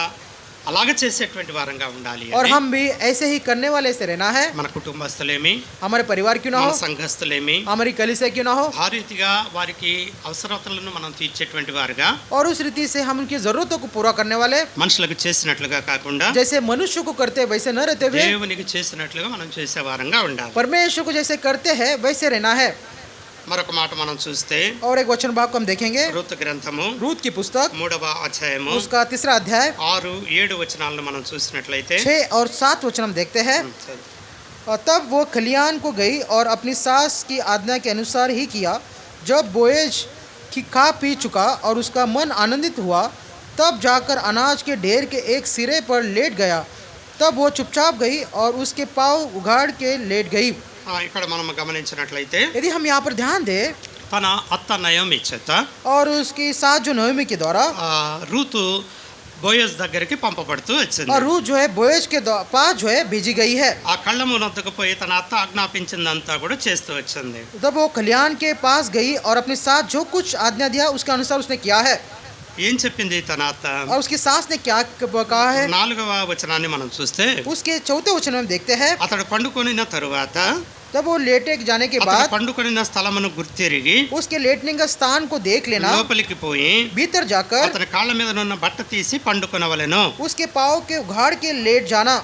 Speaker 1: అలాగే చేసేటువంటి వారంగా ఉండాలి.
Speaker 2: और हम भी ऐसे ही करने वाले से रहना है.
Speaker 1: మన కుటుంబస్తులేమి,
Speaker 2: हमारे परिवार क्यों ना
Speaker 1: మన
Speaker 2: हो,
Speaker 1: సంఘస్థులేమి,
Speaker 2: हमारी कलीसिया क्यों ना हो,
Speaker 1: ఆ రీతిగా వారికి అవసరతలను మనం తీర్చేటువంటి వారుగా,
Speaker 2: और उस रीति से हम उनकी जरूरतों को पूरा करने वाले,
Speaker 1: మనుషులకు చేసినట్లుగా కాకుండా
Speaker 2: जैसे मनुष्य को करते वैसे न रहते हुए
Speaker 1: దేవునికి చేసినట్లుగా మనం చేసే వారంగా ఉండాలి.
Speaker 2: परमेश्वर को जैसे करते हैं वैसे रहना है.
Speaker 1: మరొక మాట మనం చూస్తే,
Speaker 2: और एक वचन भाग को हम देखेंगे,
Speaker 1: రూతు గ్రంథము
Speaker 2: रूथ की पुस्तक
Speaker 1: 3వ అధ్యాయము
Speaker 2: उसका 3रा अध्याय
Speaker 1: 6-7 వచనాలను మనం చూసినట్లయితే,
Speaker 2: 6 और 7 वचन हम देखते हैं. और तब वो खलियान को गई और अपनी सास की आज्ञा के अनुसार ही किया. जब बोएज की खा पी चुका और उसका मन आनंदित हुआ, तब जाकर अनाज के ढेर के एक सिरे पर लेट गया. तब वो चुपचाप गई और उसके पाँव उघाड़ के लेट गई.
Speaker 1: ఇక్కడ మనం గమనించినట్లయితే,
Speaker 2: यदि हम यहाँ पर ध्यान दें,
Speaker 1: తన అత్త నయోమి చేత
Speaker 2: और उसकी सास जो नयोमी के द्वारा,
Speaker 1: రూతు బోయస్ దగ్గరికి పంపబడుతూ వచ్చింది.
Speaker 2: और रूथ जो है बोएज के पास जो है भेजी गई है.
Speaker 1: ఆ కళ్ళమునొద్దకు పోయి తన అత్త ఆజ్ఞాపించిందంతా కూడా చేస్తూ వచ్చింది.
Speaker 2: तब वो खलियान के पास गई और अपने साथ जो कुछ आज्ञा दिया उसके अनुसार उसने किया है.
Speaker 1: ఏం చెప్పింది తన అత్త?
Speaker 2: और उसकी सास ने क्या कहा है,
Speaker 1: 4వ వచనాన్ని మనం చూస్తే,
Speaker 2: उसके 4थे वचन में हम देखते हैं.
Speaker 1: అతడు పండుకొనిన తరువాత
Speaker 2: जब वो लेटे जाने के
Speaker 1: అతడు
Speaker 2: बाद
Speaker 1: పండుకొనిన స్థలమును గుర్తిరిగి
Speaker 2: उसके लेटने का स्थान को देख लेना,
Speaker 1: లోపలికి పోయి
Speaker 2: भीतर जाकर
Speaker 1: అతని కాళ్ళ మీద ఉన్న బట్ట తీసి పండుకొనవలెను.
Speaker 2: उसके पाँव के उघाड़ के लेट जाना,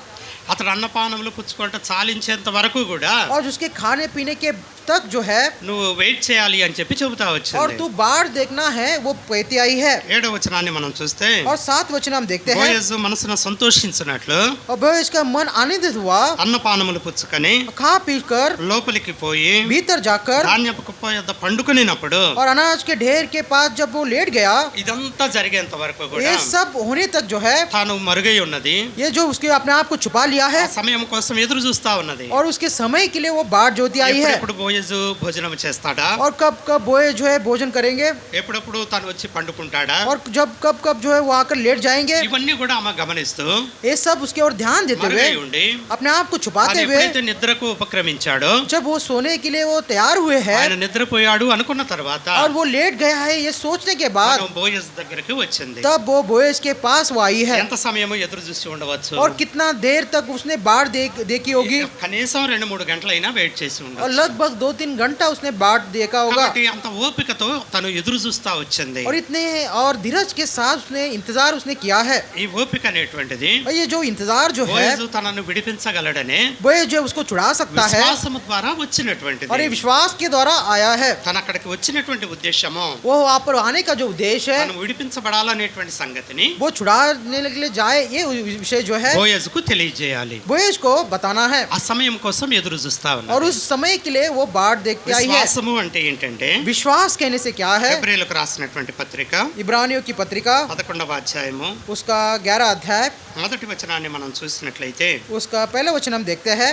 Speaker 1: అతడు అన్నపానములు పుచ్చుకుంటే చాలించేంత వరకు కూడా
Speaker 2: और उसके खाने पीने के तक जो है
Speaker 1: నువ్వు వెయిట్ చేయాలి అని చెప్పి చెబుతా
Speaker 2: और
Speaker 1: వచ్చింది.
Speaker 2: तू बाढ़ देखना है, वो कहती आई है.
Speaker 1: 7వ వచనాన్ని మనం చూస్తే,
Speaker 2: और 7 वचन हम देखते हैं.
Speaker 1: బోయజు మనసును సంతోషించినట్లు
Speaker 2: और बोएज का मन आनंदित हुआ,
Speaker 1: అన్నపానములు పుచ్చుకొని
Speaker 2: खा पी कर
Speaker 1: లోపలికి పోయి
Speaker 2: भीतर जाकर
Speaker 1: ధాన్యపు కుప్ప యొద్ద పండుకొనినప్పుడు
Speaker 2: और अनाज के ढेर के पास जब वो लेट गया,
Speaker 1: ఇదంతా జరిగేంత వరకు కూడా
Speaker 2: ये सब होने तक जो है,
Speaker 1: తాను మరుగై ఉన్నది,
Speaker 2: ये जो उसके अपने आप को छुपा लिया
Speaker 1: ఆ
Speaker 2: है
Speaker 1: సమయం కోసం ఎదురు చూస్తా ఉన్నది.
Speaker 2: और उसके समय के लिए वो बाट ज्योति आई है।
Speaker 1: ఎప్పుడెప్పుడు బోయజు భోజనం చేస్తాడా,
Speaker 2: और कब कब बोए जो है भोजन करेंगे,
Speaker 1: ఎప్పుడప్పుడు తను వచ్చి పండుకుంటాడా,
Speaker 2: और जब कब कब जो है वो आकर लेट जाएंगे,
Speaker 1: ఇవన్నీ కూడా ఆమె గమనిస్తూ
Speaker 2: ये सब उसके ओर ध्यान देते हुए,
Speaker 1: మరుగై ఉండి
Speaker 2: अपने आप को
Speaker 1: తాను
Speaker 2: छुपाते हुए,
Speaker 1: ఎప్పుడైతే నిద్రకు ఉపక్రమించాడో
Speaker 2: जब वो सोने के लिए वो तैयार हुए हैं
Speaker 1: ఆయన నిద్రపోయాడు అనుకున్న తర్వాత
Speaker 2: और वो लेट गया है ये सोचने के बाद,
Speaker 1: మనం బోయజ్ దగ్గరికి వచ్చింది.
Speaker 2: तब वो बोएज के पास वो आई है।
Speaker 1: ఎంత సమయం ఎదురు చూసి ఉండవచ్చు,
Speaker 2: और कितना देर तक उसने बाट देखी होगी,
Speaker 1: కనీసం 2-3 గంటలైనా వెయిట్ చేసి
Speaker 2: और
Speaker 1: ఉండొచ్చు.
Speaker 2: लगभग 2-3 घंटा उसने बाट देखा होगा।
Speaker 1: కాబట్టి అంత ఓపికతో తను ఎదురు చూస్తా వచ్చింది.
Speaker 2: और इतने और धीरज के साथ उसने इंतजार उसने किया है।
Speaker 1: ఈ ఓపిక అనేటువంటిది
Speaker 2: और ये जो इंतजार जो है,
Speaker 1: బోయజు తనను విడిపించగలడనే
Speaker 2: बोएज जो है उसको छुड़ा सकता है,
Speaker 1: విశ్వాసము ద్వారా వచ్చినటువంటిది.
Speaker 2: और ये विश्वास के द्वारा आया है।
Speaker 1: తన అక్కడికి వచ్చినటువంటి ఉద్దేశము
Speaker 2: वो वहाँ पर आने का जो उद्देश्य है,
Speaker 1: తను విడిపించబడాలనేటువంటి సంగతిని
Speaker 2: वो छुड़ाने के लिए जाए, ये विषय जो है
Speaker 1: బోయజుకు తెలియజేయాలి.
Speaker 2: बोएज को बताना है।
Speaker 1: ఆ సమయం కోసం ఎదురు చూస్తా
Speaker 2: और
Speaker 1: ఉన్నారు.
Speaker 2: उस समय के लिए वो बाट देख के आई है।
Speaker 1: విశ్వాసము అంటే ఏంటంటే
Speaker 2: विश्वास कहने से क्या है,
Speaker 1: హెబ్రీయులకు రాసినటువంటి పత్రిక
Speaker 2: इब्रानियों की पत्रिका
Speaker 1: 11వ అధ్యాయము
Speaker 2: उसका 11 अध्याय,
Speaker 1: మొదటి వచనాన్ని మనం చూసినట్లయితే,
Speaker 2: उसका पहला वचन हम देखते हैं।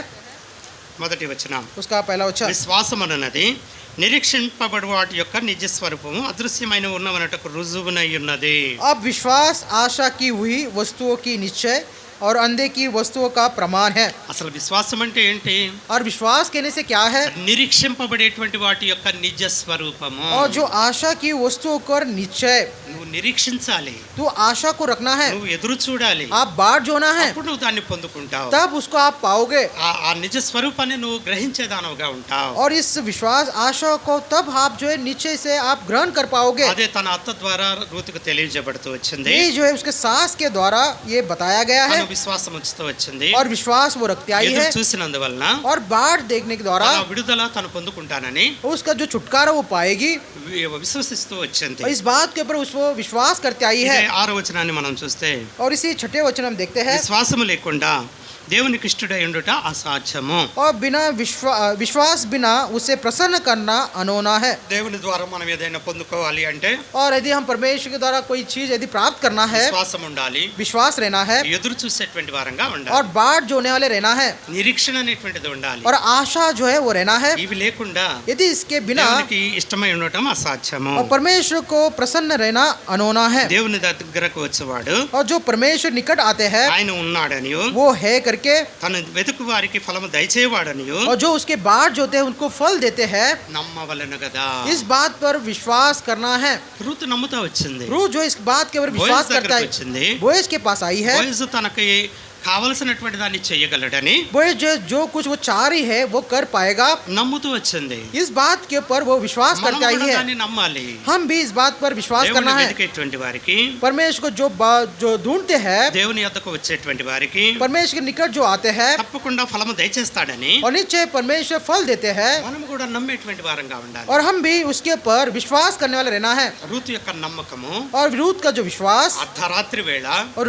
Speaker 1: మొదటి వచనం,
Speaker 2: उसका पहला वचन,
Speaker 1: విశ్వాసమనున్నది నిరీక్షింపబడు వాటి యొక్క నిజ స్వరూపము అదృశ్యమైన ఉన్నవనటకు రుజువునై ఉన్నది.
Speaker 2: अब विश्वास आशा की हुई वस्तुओं की निश्चय और अंधे की वस्तुओं का प्रमाण है।
Speaker 1: అసలు విశ్వాసం అంటే ఏంటి?
Speaker 2: और विश्वास कहने से क्या है,
Speaker 1: నిరీక్షింపబడేటువంటి వాటి యొక్క నిజ స్వరూపము.
Speaker 2: और जो आशा की वस्तुओं का निश्चय,
Speaker 1: నువ్వు నిరీక్షించాలి,
Speaker 2: तो आशा को रखना है,
Speaker 1: నువ్వు ఎదురు చూడాలి,
Speaker 2: आप बाट जोना है,
Speaker 1: అప్పుడు నువ్వు దాన్ని పొందుకుంటావు.
Speaker 2: तब उसको आप पाओगे।
Speaker 1: ఆ నిజ స్వరూపాన్ని నువ్వు గ్రహించేదానవుగా ఉంటావు.
Speaker 2: और इस विश्वास आशा को तब आप जो है नीचे से आप ग्रहण कर पाओगे।
Speaker 1: అదే తన అత్త ద్వారా రూతుకు తెలియజేయబడుతూ వచ్చింది.
Speaker 2: ये जो है उसके सास के द्वारा ये बताया गया है,
Speaker 1: తను విశ్వాసం ఉంచుతూ వచ్చింది.
Speaker 2: और विश्वास वो रखते आई
Speaker 1: ఎదురు
Speaker 2: है,
Speaker 1: చూసినందువలన
Speaker 2: और बाट देखने के द्वारा
Speaker 1: తన విడుదల తను పొందుకుంటానని
Speaker 2: उसका जो छुटकारा वो पाएगी।
Speaker 1: విశ్వసిస్తూ వచ్చింది.
Speaker 2: और इस बात के ऊपर उसको विश्वास करते आई
Speaker 1: ఇదే
Speaker 2: है।
Speaker 1: 6వ వచనాన్ని మనం చూస్తే,
Speaker 2: और इसी छठे वचन हम देखते हैं,
Speaker 1: విశ్వాసము లేకుండా దేవునికి ఇష్టడై ఉండుట అసాధ్యము.
Speaker 2: और बिना विश्वास बिना उसे प्रसन्न करना अनोना है।
Speaker 1: దేవుని ద్వారా మనం ఏదైనా పొందుకోవాలి అంటే
Speaker 2: और यदि हम परमेश्वर के द्वारा कोई चीज यदि प्राप्त करना है,
Speaker 1: విశ్వాసం ఉండాలి,
Speaker 2: विश्वास रहना है,
Speaker 1: ఎదురు చూసేటువంటి వారంగా ఉండాలి,
Speaker 2: और बाट जोने वाले रहना है,
Speaker 1: నిరీక్షణ అనేటువంటిది ఉండాలి.
Speaker 2: और आशा जो है वो रहना है।
Speaker 1: ఇవి లేకుండా
Speaker 2: यदि इसके बिना
Speaker 1: దేవునికి ఇష్టమై ఉండటం అసాధ్యము.
Speaker 2: और परमेश्वर को प्रसन्न रहना अनोना है।
Speaker 1: దేవుని దగ్గరకు వచ్చేవాడు
Speaker 2: और जो परमेश्वर निकट आते हैं
Speaker 1: ఆయన ఉన్నాడనియు,
Speaker 2: वो है करके,
Speaker 1: తను వెతుకు వారికి ఫలము దయచేవాడనియు
Speaker 2: और जो उसके बाट जो होते हैं उनको फल देते हैं,
Speaker 1: నమ్మవలెను కదా.
Speaker 2: इस बात पर विश्वास करना है।
Speaker 1: రూతు నమ్ముతా వచ్చింది.
Speaker 2: रूह जो इस बात के ऊपर
Speaker 1: బోయజు
Speaker 2: विश्वास करता
Speaker 1: దగ్గరకు
Speaker 2: है,
Speaker 1: వచ్చింది.
Speaker 2: बोएज के पास आई है।
Speaker 1: బోయజు తనకి కావలసినటువంటి దాన్ని చేయగలడని
Speaker 2: बोएज जो कुछ वो चाह रही है वो कर पाएगा,
Speaker 1: నమ్ముతూ వచ్చింది.
Speaker 2: इस बात के ऊपर वो विश्वास
Speaker 1: మనం
Speaker 2: करके आई
Speaker 1: కూడా
Speaker 2: है।
Speaker 1: దాన్ని నమ్మాలి.
Speaker 2: हम भी इस बात पर विश्वास
Speaker 1: దేవుని
Speaker 2: करना है।
Speaker 1: వెతికేటువంటి వారికి,
Speaker 2: परमेश्वर को जो ढूंढते हैं,
Speaker 1: దేవుని యొద్దకు వచ్చేటువంటి వారికి
Speaker 2: परमेश्वर के निकट जो आते हैं,
Speaker 1: తప్పకుండా ఫలము దయచేస్తాడని
Speaker 2: और निश्चय परमेश्वर फल देते हैं,
Speaker 1: మనం కూడా నమ్మేటువంటి వారంగా ఉండాలి.
Speaker 2: और हम भी उसके ऊपर विश्वास करने वाले रहना है।
Speaker 1: రూతు యొక్క నమ్మకము
Speaker 2: और विरोध का जो विश्वास,
Speaker 1: అర్ధరాత్రి వేళ
Speaker 2: और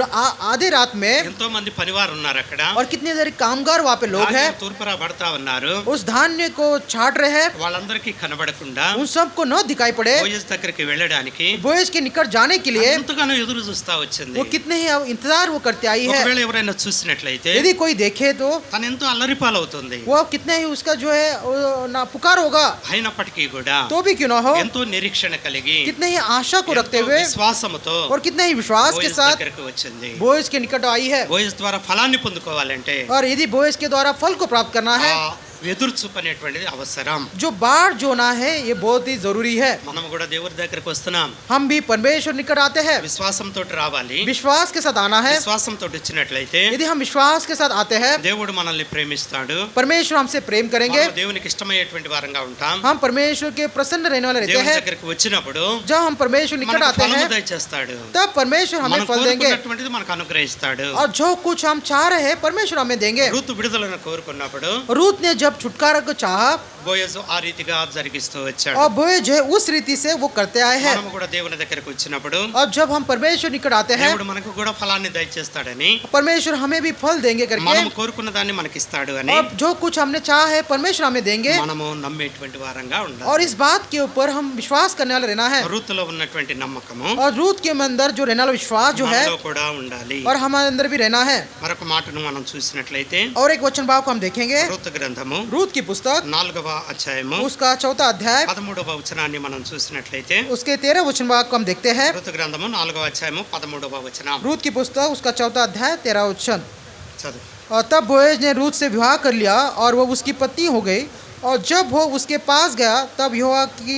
Speaker 2: आधी रात में,
Speaker 1: ఎంతో మంది పనివారు ఉన్నారు అక్కడ,
Speaker 2: और कितने सारे कामगार वहाँ पे लोग हैं,
Speaker 1: తూర్పురా పడతా ఉన్నారు.
Speaker 2: उस धान्य को छाट रहे हैं,
Speaker 1: వాళ్ళందరికీ కనబడకుండా
Speaker 2: उन सबको न दिखाई पड़े,
Speaker 1: బోయజు దగ్గరికి వెళ్ళడానికి
Speaker 2: बोएज के निकट जाने के लिए
Speaker 1: ఎంతగానో ఎదురు చూస్తా వచ్చింది.
Speaker 2: वो कितने ही इंतजार वो करते आई है।
Speaker 1: ఒకవేళ ఎవరైనా చూసినట్లయితే
Speaker 2: यदि कोई देखे तो
Speaker 1: తను ఎంతో అల్లరిపాలవుతుంది.
Speaker 2: वो कितने ही उसका जो है ना पुकार होगा,
Speaker 1: అయినప్పటికీ కూడా
Speaker 2: तो भी क्यों ना हो,
Speaker 1: ఎంతో నిరీక్షణ కలిగి
Speaker 2: कितने ही आशा को रखते
Speaker 1: ఎంతో
Speaker 2: हुए,
Speaker 1: విశ్వాసముతో
Speaker 2: और कितने ही विश्वास के
Speaker 1: బోయజు
Speaker 2: साथ
Speaker 1: దగ్గరికి వచ్చింది.
Speaker 2: बोएज के निकट आई है।
Speaker 1: బోయజు ద్వారా ఫలాన్ని పొందుకోవాలంటే
Speaker 2: और यदि बोएज के द्वारा फल को प्राप्त करना है,
Speaker 1: ఆ ఎదురు చూపు అనేటువంటిది అవసరం.
Speaker 2: जो बाट जोना है ये बहुत ही जरूरी है।
Speaker 1: మనం కూడా దేవుడి దగ్గరికి వస్తున్నాం,
Speaker 2: हम भी परमेश्वर निकट आते हैं,
Speaker 1: విశ్వాసంతో రావాలి.
Speaker 2: विश्वास के साथ आना है।
Speaker 1: విశ్వాసంతో వచ్చినట్లయితే
Speaker 2: यदि हम विश्वास के साथ आते हैं,
Speaker 1: దేవుడు మనల్ని ప్రేమిస్తాడు.
Speaker 2: परमेश्वर हमसे प्रेम करेंगे,
Speaker 1: మనం దేవునికి ఇష్టమయ్యేటువంటి వారంగా ఉంటాం.
Speaker 2: हम परमेश्वर के प्रसन्न रहने वाले रहते
Speaker 1: దేవుని
Speaker 2: हैं।
Speaker 1: దగ్గరికి వచ్చినప్పుడు
Speaker 2: जब हम परमेश्वर निकट
Speaker 1: మనకు
Speaker 2: आते
Speaker 1: ఫలము
Speaker 2: हैं,
Speaker 1: దయచేస్తాడు.
Speaker 2: तब परमेश्वर
Speaker 1: మనం
Speaker 2: हमें फल देंगे,
Speaker 1: కోరుకున్నటువంటిది మనకు అనుగ్రహిస్తాడు.
Speaker 2: और जो कुछ हम चाह रहे हैं परमेश्वर हमें देंगे।
Speaker 1: రూతు విడుదలను కోరుకున్నప్పుడు
Speaker 2: रूत ने जब छुटकारा को चाहा,
Speaker 1: బోయజు ఆ రీతిగా జరిగిస్తూ వచ్చాడు.
Speaker 2: और बोएज जो है उस रीति से वो करते आए हैं.
Speaker 1: మనము కూడా దేవుని దగ్గరికి వచ్చినప్పుడు
Speaker 2: और जब हम परमेश्वर निकट आते हैं,
Speaker 1: దేవుడు మనకు కూడా ఫలాన్ని దయచేస్తాడని,
Speaker 2: परमेश्वर हमें भी फल देंगे करके,
Speaker 1: మనము కోరుకున్న దాన్ని మనకి ఇస్తాడు అని
Speaker 2: और जो कुछ हमने चाहा है परमेश्वर हमें देंगे,
Speaker 1: మనము నమ్మేటువంటి వారంగా ఉండాలి.
Speaker 2: और इस बात के ऊपर हम विश्वास करने वाले रहना है.
Speaker 1: రూతులో ఉన్నటువంటి నమ్మకము
Speaker 2: और रूत के अंदर जो रहने वाला विश्वास जो है
Speaker 1: మనలో కూడా ఉండాలి.
Speaker 2: और हमारे अंदर भी रहना है.
Speaker 1: మరొక మాటను మనం చూసినట్లయితే
Speaker 2: और एक वचन भाव को हम देखेंगे,
Speaker 1: రూతు గ్రంథము
Speaker 2: रूत की पुस्तक
Speaker 1: 4వ అధ్యాయము
Speaker 2: उसका 4वां अध्याय
Speaker 1: 13వ వచనాన్ని మనం చూసినట్లయితే,
Speaker 2: उसके 13 वचन भाग को हम देखते हैं.
Speaker 1: రూతు గ్రంథము 4వ అధ్యాయము 13వ వచనం
Speaker 2: रूत की पुस्तक उसका 4वां अध्याय 13 वचन.
Speaker 1: చదువు.
Speaker 2: और तब बोएज ने रूत से विवाह कर लिया और वो उसकी पत्नी हो गई. और जब वो उसके पास गया तब यहोवा की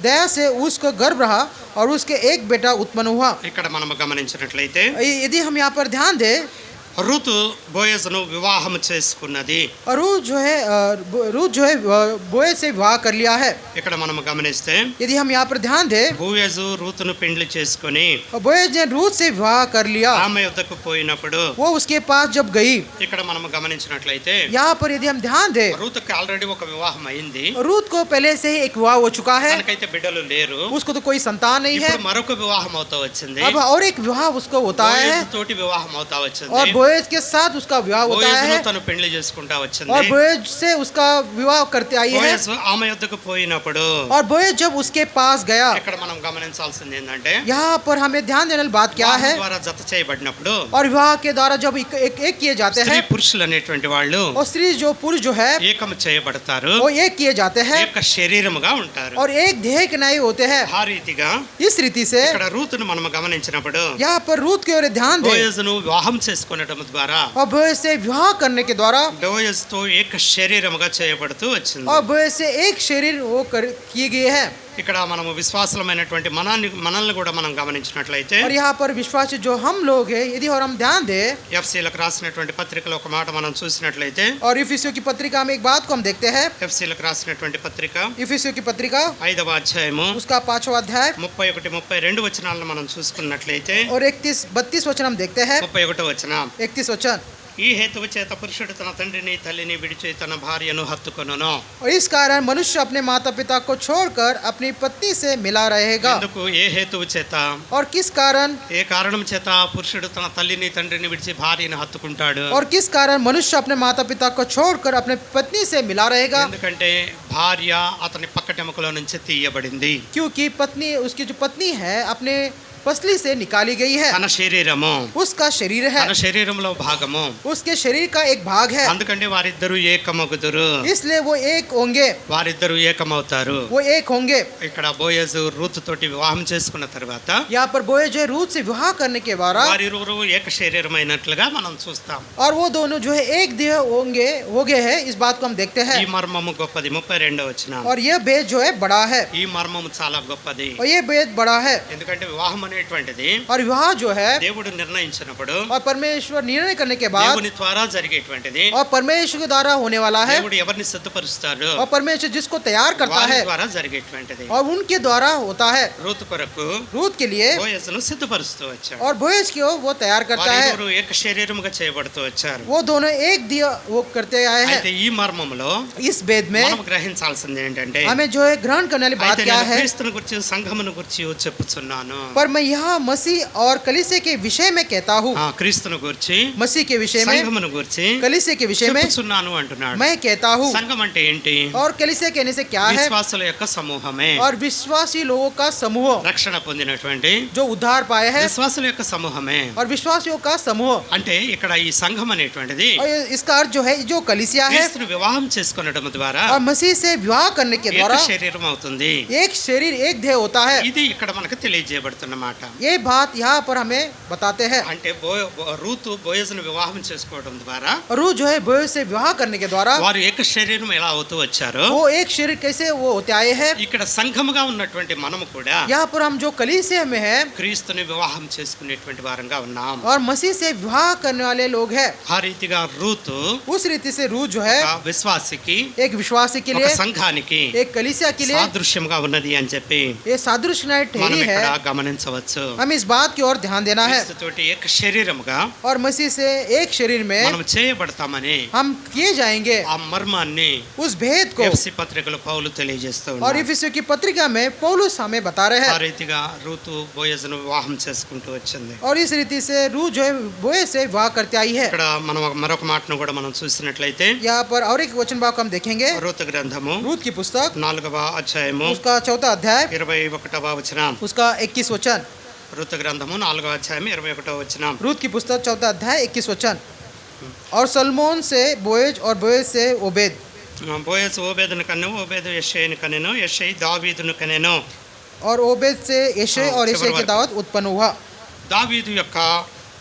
Speaker 2: दया से उसको गर्भ रहा और उसके एक बेटा उत्पन्न हुआ.
Speaker 1: ఇక్కడ మనం గమనించినట్లయితే
Speaker 2: यदि हम यहाँ पर ध्यान दें,
Speaker 1: రూతు బోయజును వివాహం చేసుకున్నది.
Speaker 2: और रूत जो है बोएज से विवाह कर लिया है.
Speaker 1: ఇక్కడ మనం గమనిస్తే
Speaker 2: यदि हम यहाँ पर ध्यान दें,
Speaker 1: బోయజు రూతును పెండ్లి చేసుకొని
Speaker 2: और बोएज ने रूत से विवाह कर लिया.
Speaker 1: ఆమె యొద్దకు పోయినప్పుడు
Speaker 2: वो उसके पास जब गई,
Speaker 1: ఇక్కడ మనం గమనించినట్లయితే
Speaker 2: यहाँ पर यदि हम ध्यान दें,
Speaker 1: రూతుకి ఆల్రెడీ ఒక వివాహం అయింది.
Speaker 2: रूत को पहले से ही एक विवाह हो चुका है,
Speaker 1: తనకైతే బిడ్డలు లేరు.
Speaker 2: उसको तो कोई संतान नहीं है.
Speaker 1: ఇప్పుడు మరొక వివాహం అవుతా వచ్చింది.
Speaker 2: अब और एक विवाह उसको होता है,
Speaker 1: బోయజు తోటి వివాహం అవుతా వచ్చింది.
Speaker 2: और बोएज के साथ उसका विवाह होता
Speaker 1: బోయజును
Speaker 2: है,
Speaker 1: తను పెండ్లి చేసుకుంటా వచ్చింది.
Speaker 2: और बोएज से उसका विवाह करते आई है.
Speaker 1: బోయజు ఆమె యొద్దకు పోయినప్పుడు
Speaker 2: और बोएज जब उसके पास गया,
Speaker 1: ఇక్కడ మనం గమనించాల్సింది ఏంటంటే,
Speaker 2: यहाँ पर हमें ध्यान देने वाली बात क्या है,
Speaker 1: వివాహం ద్వారా జత చేయబడినప్పుడు
Speaker 2: और विवाह के द्वारा जब एक किए जाते
Speaker 1: స్త్రీ
Speaker 2: हैं,
Speaker 1: పురుషులు అనేటువంటి వాళ్ళు
Speaker 2: और स्त्री जो पुरुष जो है
Speaker 1: ఏకం చేయబడతారు,
Speaker 2: वो एक किए जाते हैं
Speaker 1: ఏక శరీరముగా ఉంటారు.
Speaker 2: और एक देह के नहीं होते हैं.
Speaker 1: ఆ రీతిగా
Speaker 2: इस रीति से
Speaker 1: ఇక్కడ రూతును మనం గమనించినప్పుడు
Speaker 2: यहाँ पर रूत की ओर ध्यान दें,
Speaker 1: బోయజును వివాహం చేసుకునడం ద్వారా
Speaker 2: और बोएज से विवाह करने के द्वारा
Speaker 1: బోయజుతో ఏక శరీరముగా చేయబడుతూ వచ్చింది.
Speaker 2: और बोएज से एक शरीर वो किए गए हैं.
Speaker 1: ఇక్కడ మనము విశ్వాసమైనటువంటి మనల్ని కూడా మనం గమనించినట్లయితే,
Speaker 2: और यहाँ पर विश्वास जो हम लोग हैं, यदि और हम ध्यान दें,
Speaker 1: ఎఫ్సీలకు రాసినటువంటి పత్రికలో ఒక మాట మనం చూసినట్లయితే,
Speaker 2: और इफिसियों की पत्रिका में एक बात को हम देखते हैं,
Speaker 1: ఎఫ్సీలకు రాసినటువంటి పత్రిక
Speaker 2: इफिसियों की पत्रिका
Speaker 1: 5వ అధ్యాయము
Speaker 2: उसका 5वां अध्याय
Speaker 1: 31-32 వచనాలను మనం చూసుకున్నట్లయితే,
Speaker 2: और 31-32 वचन हम देखते हैं.
Speaker 1: 31వ వచనం,
Speaker 2: 31 वचन.
Speaker 1: ఈ హేతువు చేత పురుషుడు తన తండ్రిని తల్లిని విడిచి తన భార్యను హత్తుకొనును.
Speaker 2: और इस कारण मनुष्य अपने माता पिता को छोड़कर अपनी पत्नी से मिला रहेगा.
Speaker 1: ఎందుకు? ఏ హేతువు చేత?
Speaker 2: और किस कारण,
Speaker 1: ఏ కారణం చేత పురుషుడు తన తల్లిని తండ్రిని విడిచి భార్యను హత్తుకుంటాడు?
Speaker 2: और किस कारण मनुष्य अपने माता पिता को छोड़कर अपने पत्नी से मिला रहेगा?
Speaker 1: ఎందుకంటే భార్య అతని పక్కటెముకలో నుంచి తీయబడింది.
Speaker 2: क्योंकि पत्नी, उसकी जो पत्नी है अपने पसली से निकाली गई है.
Speaker 1: తన శరీరము,
Speaker 2: उसका शरीर है,
Speaker 1: తన శరీరంలో భాగము.
Speaker 2: उसके शरीर का एक भाग है.
Speaker 1: అందుకంటే వారిద్దరూ ఏకమగుదురు,
Speaker 2: इसलिए वो एक होंगे,
Speaker 1: వారిద్దరూ ఏకమవుతారు.
Speaker 2: वो एक होंगे.
Speaker 1: ఇక్కడ బోయజు రూతు తోటి వివాహం చేసుకున్న తర్వాత
Speaker 2: यहाँ पर बोएज जो है रूत से विवाह करने के द्वारा,
Speaker 1: వారిరువురు ఏక శరీరమైనట్లుగా మనం చూస్తాం.
Speaker 2: और वो दोनों जो है एक देह होंगे हो गए हैं. इस बात को हम देखते हैं.
Speaker 1: ఈ మర్మము గొప్పది. 32వ వచనం.
Speaker 2: और ये भेद जो है बड़ा है,
Speaker 1: ఈ మర్మము చాలా గొప్పది.
Speaker 2: और ये भेद बड़ा है.
Speaker 1: ఎందుకంటే వివాహం అనేటువంటిది
Speaker 2: और विवाह जो है,
Speaker 1: దేవుడు నిర్ణయించినప్పుడు,
Speaker 2: और परमेश्वर निर्णय करने के बाद,
Speaker 1: దేవుని ద్వారా జరిగేటువంటిది,
Speaker 2: और परमेश्वर के द्वारा होने वाला है,
Speaker 1: దేవుడు ఎవరిని సిద్ధపరుస్తాడు,
Speaker 2: और परमेश्वर जिसको तैयार करता
Speaker 1: వారి
Speaker 2: है
Speaker 1: ద్వారా జరిగేటువంటిది.
Speaker 2: और उनके द्वारा होता है.
Speaker 1: రూతు కొరకు
Speaker 2: रूत के लिए
Speaker 1: బోయజును సిద్ధపరుస్తూ వచ్చాడు.
Speaker 2: और बोएज को वो तैयार करता है.
Speaker 1: వారిరువురు ఏక శరీరముగా చేయబడుతూ వచ్చారు.
Speaker 2: वो दोनों एक दिया वो करते आए हैं.
Speaker 1: అయితే ఈ మర్మములో
Speaker 2: इस भेद में
Speaker 1: మనం గ్రహించాల్సింది ఏంటంటే,
Speaker 2: हमें जो है ग्रहण करने वाली बात
Speaker 1: అయితే
Speaker 2: क्या
Speaker 1: నేను
Speaker 2: है,
Speaker 1: క్రీస్తుని గురించి సంఘమును గురించి చెప్పుచున్నాను.
Speaker 2: पर मैं यहाँ मसीह और कलीसिया के विषय में कहता हूँ.
Speaker 1: క్రీస్తుని గురించి,
Speaker 2: मसीह के विषय में,
Speaker 1: సంఘమును గురించి
Speaker 2: कलीसिया के विषय में
Speaker 1: చెప్పుచున్నాను అంటున్నాడు.
Speaker 2: मैं कहता हूँ.
Speaker 1: సంఘం అంటే ఏంటి?
Speaker 2: और कलीसिया कहने से क्या है?
Speaker 1: విశ్వాసుల యొక్క సమూహమే.
Speaker 2: और विश्वासी लोगों का समूह,
Speaker 1: రక్షణ పొందినటువంటి
Speaker 2: जो उद्धार पाए हैं,
Speaker 1: విశ్వాసుల యొక్క సమూహమే.
Speaker 2: और विश्वासियों का समूह.
Speaker 1: అంటే ఇక్కడ ఈ సంఘం అనేటువంటిది
Speaker 2: और इसका अर्थ जो है, जो कलीसिया है,
Speaker 1: క్రీస్తుని వివాహం చేసుకొనడం ద్వారా
Speaker 2: और मसीह से विवाह करने के
Speaker 1: ఏక
Speaker 2: द्वारा
Speaker 1: శరీరం అవుతుంది.
Speaker 2: एक शरीर एक देह होता है.
Speaker 1: ఇది ఇక్కడ మనకు తెలియజేయబడుతున్న మాట.
Speaker 2: ये बात यहाँ पर हमें बताते हैं.
Speaker 1: అంటే రూతు బోయజును వివాహం చేసుకోవడం ద్వారా
Speaker 2: रूत जो है बोएज से विवाह करने के द्वारा
Speaker 1: వారు ఏక శరీరం ఎలా అవుతూ వచ్చారో,
Speaker 2: वो एक शरीर कैसे वो होते आए हैं.
Speaker 1: ఇక్కడ సంఘముగా ఉన్నటువంటి మనము కూడా
Speaker 2: यहाँ पर हम जो कलीसिया में है
Speaker 1: క్రీస్తుని వివాహం చేసుకునేటువంటి వారంగా ఉన్నాం.
Speaker 2: और मसीह से विवाह करने वाले लोग हैं.
Speaker 1: ఆ రీతిగా రూతు
Speaker 2: उस रीति से रूत जो है
Speaker 1: ఒక విశ్వాసికి,
Speaker 2: एक విశ్వాसी के
Speaker 1: ఒక
Speaker 2: लिए,
Speaker 1: సంఘానికి
Speaker 2: एक कलीसिया के लिए
Speaker 1: సాదృశ్యంగా ఉన్నది అని చెప్పి
Speaker 2: ये सादृश्य
Speaker 1: మనం
Speaker 2: ठहरी है.
Speaker 1: ఇక్కడ గమనించవచ్చు. గమనించవచ్చు.
Speaker 2: हम इस बात की ओर ध्यान देना है
Speaker 1: క్రీస్తుతోటి ఏక శరీరముగా
Speaker 2: और मसीह से एक शरीर में
Speaker 1: మనం చేయబడతామని
Speaker 2: हम किए जाएंगे.
Speaker 1: ఆ మర్మాన్ని
Speaker 2: उस भेद को
Speaker 1: ఎఫెసీ పత్రికలో పౌలు తెలియజేస్తూ
Speaker 2: और
Speaker 1: ఉన్నాడు.
Speaker 2: इफिसियों की पत्रिका में पौलुस हमें बता रहे
Speaker 1: ఆ
Speaker 2: हैं.
Speaker 1: రీతిగా రూతు బోయజును వివాహం చేసుకుంటూ వచ్చింది.
Speaker 2: और इस रीति से रूह जो है बोएज से विवाह करते आई है.
Speaker 1: ఇక్కడ మనం మరొక మాటను కూడా మనం చూసినట్లయితే
Speaker 2: यहाँ पर और एक वचन भाग को हम देखेंगे.
Speaker 1: రూతు గ్రంథము
Speaker 2: रूत की पुस्तक
Speaker 1: 4వ అధ్యాయము
Speaker 2: उसका 4वां अध्याय
Speaker 1: 21వ వచనం.
Speaker 2: उसका 21 वचन.
Speaker 1: రూతు గ్రంథము 4వ అధ్యాయం 21వ వచనం.
Speaker 2: रूत की पुस्तक 4वां अध्याय 21 वचन. और सलमोन से बोएज और बोएज से ओबेद.
Speaker 1: బోయజు ఓబేదును కనెను, ఓబేదు యెషయిని కనెను, యెషయి దావీదును కనెను.
Speaker 2: और ओबेद से यशै और यशै के दाऊद उत्पन्न हुआ.
Speaker 1: దావీదు యొక్క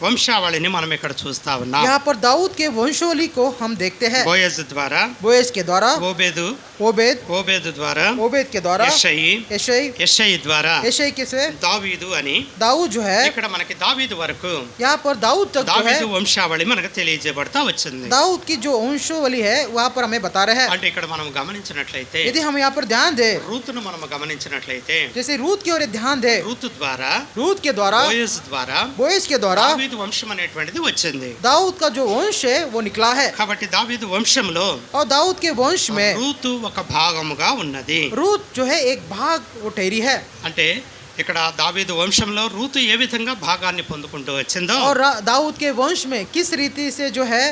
Speaker 1: వంశావళిని మనం ఇక్కడ చూస్తా ఉన్నాం.
Speaker 2: यहाँ पर दाऊद के वंशावली को हम देखते हैं.
Speaker 1: బోయజు ద్వారా
Speaker 2: बोएज के द्वारा
Speaker 1: ఓబేదు,
Speaker 2: ओबेद,
Speaker 1: ఓబేదు ద్వారా
Speaker 2: ओबेद के द्वारा
Speaker 1: యెషయి,
Speaker 2: यशै,
Speaker 1: యెషయి ద్వారా
Speaker 2: यशै के से
Speaker 1: దావీదు అని
Speaker 2: दाऊद जो है.
Speaker 1: ఇక్కడ మనకి దావీదు వరకు
Speaker 2: यहाँ पर दाऊद तक जो है
Speaker 1: దావీదు వంశావళి మనకు తెలియజేయబడతా వచ్చింది.
Speaker 2: दाऊद की जो वंशावली है वहाँ पर हमें बता रहे हैं.
Speaker 1: అంటే ఇక్కడ మనం గమనించినట్లయితే
Speaker 2: यदि हम यहाँ पर ध्यान दें,
Speaker 1: రూతును మనం గమనించినట్లయితే
Speaker 2: जैसे रूत की ओर ध्यान दें,
Speaker 1: రూతు ద్వారా
Speaker 2: रूत के द्वारा
Speaker 1: బోయజు ద్వారా
Speaker 2: बोएज के द्वारा
Speaker 1: దావీదు వంశం అనేటువంటిది వచ్చింది.
Speaker 2: दाऊद का जो वंश है वो निकला है.
Speaker 1: కాబట్టి దావీదు వంశంలో
Speaker 2: और दाऊद के वंश में
Speaker 1: రూతు ఒక భాగముగా ఉన్నది.
Speaker 2: रूत जो है एक भाग वो ठहरी है.
Speaker 1: అంటే ఇక్కడ దావీదు వంశంలో రూతు ఏ విధంగా భాగాన్ని పొందుకుంటూ వచ్చిందో
Speaker 2: और दाऊद के वंश में किस रीति से जो है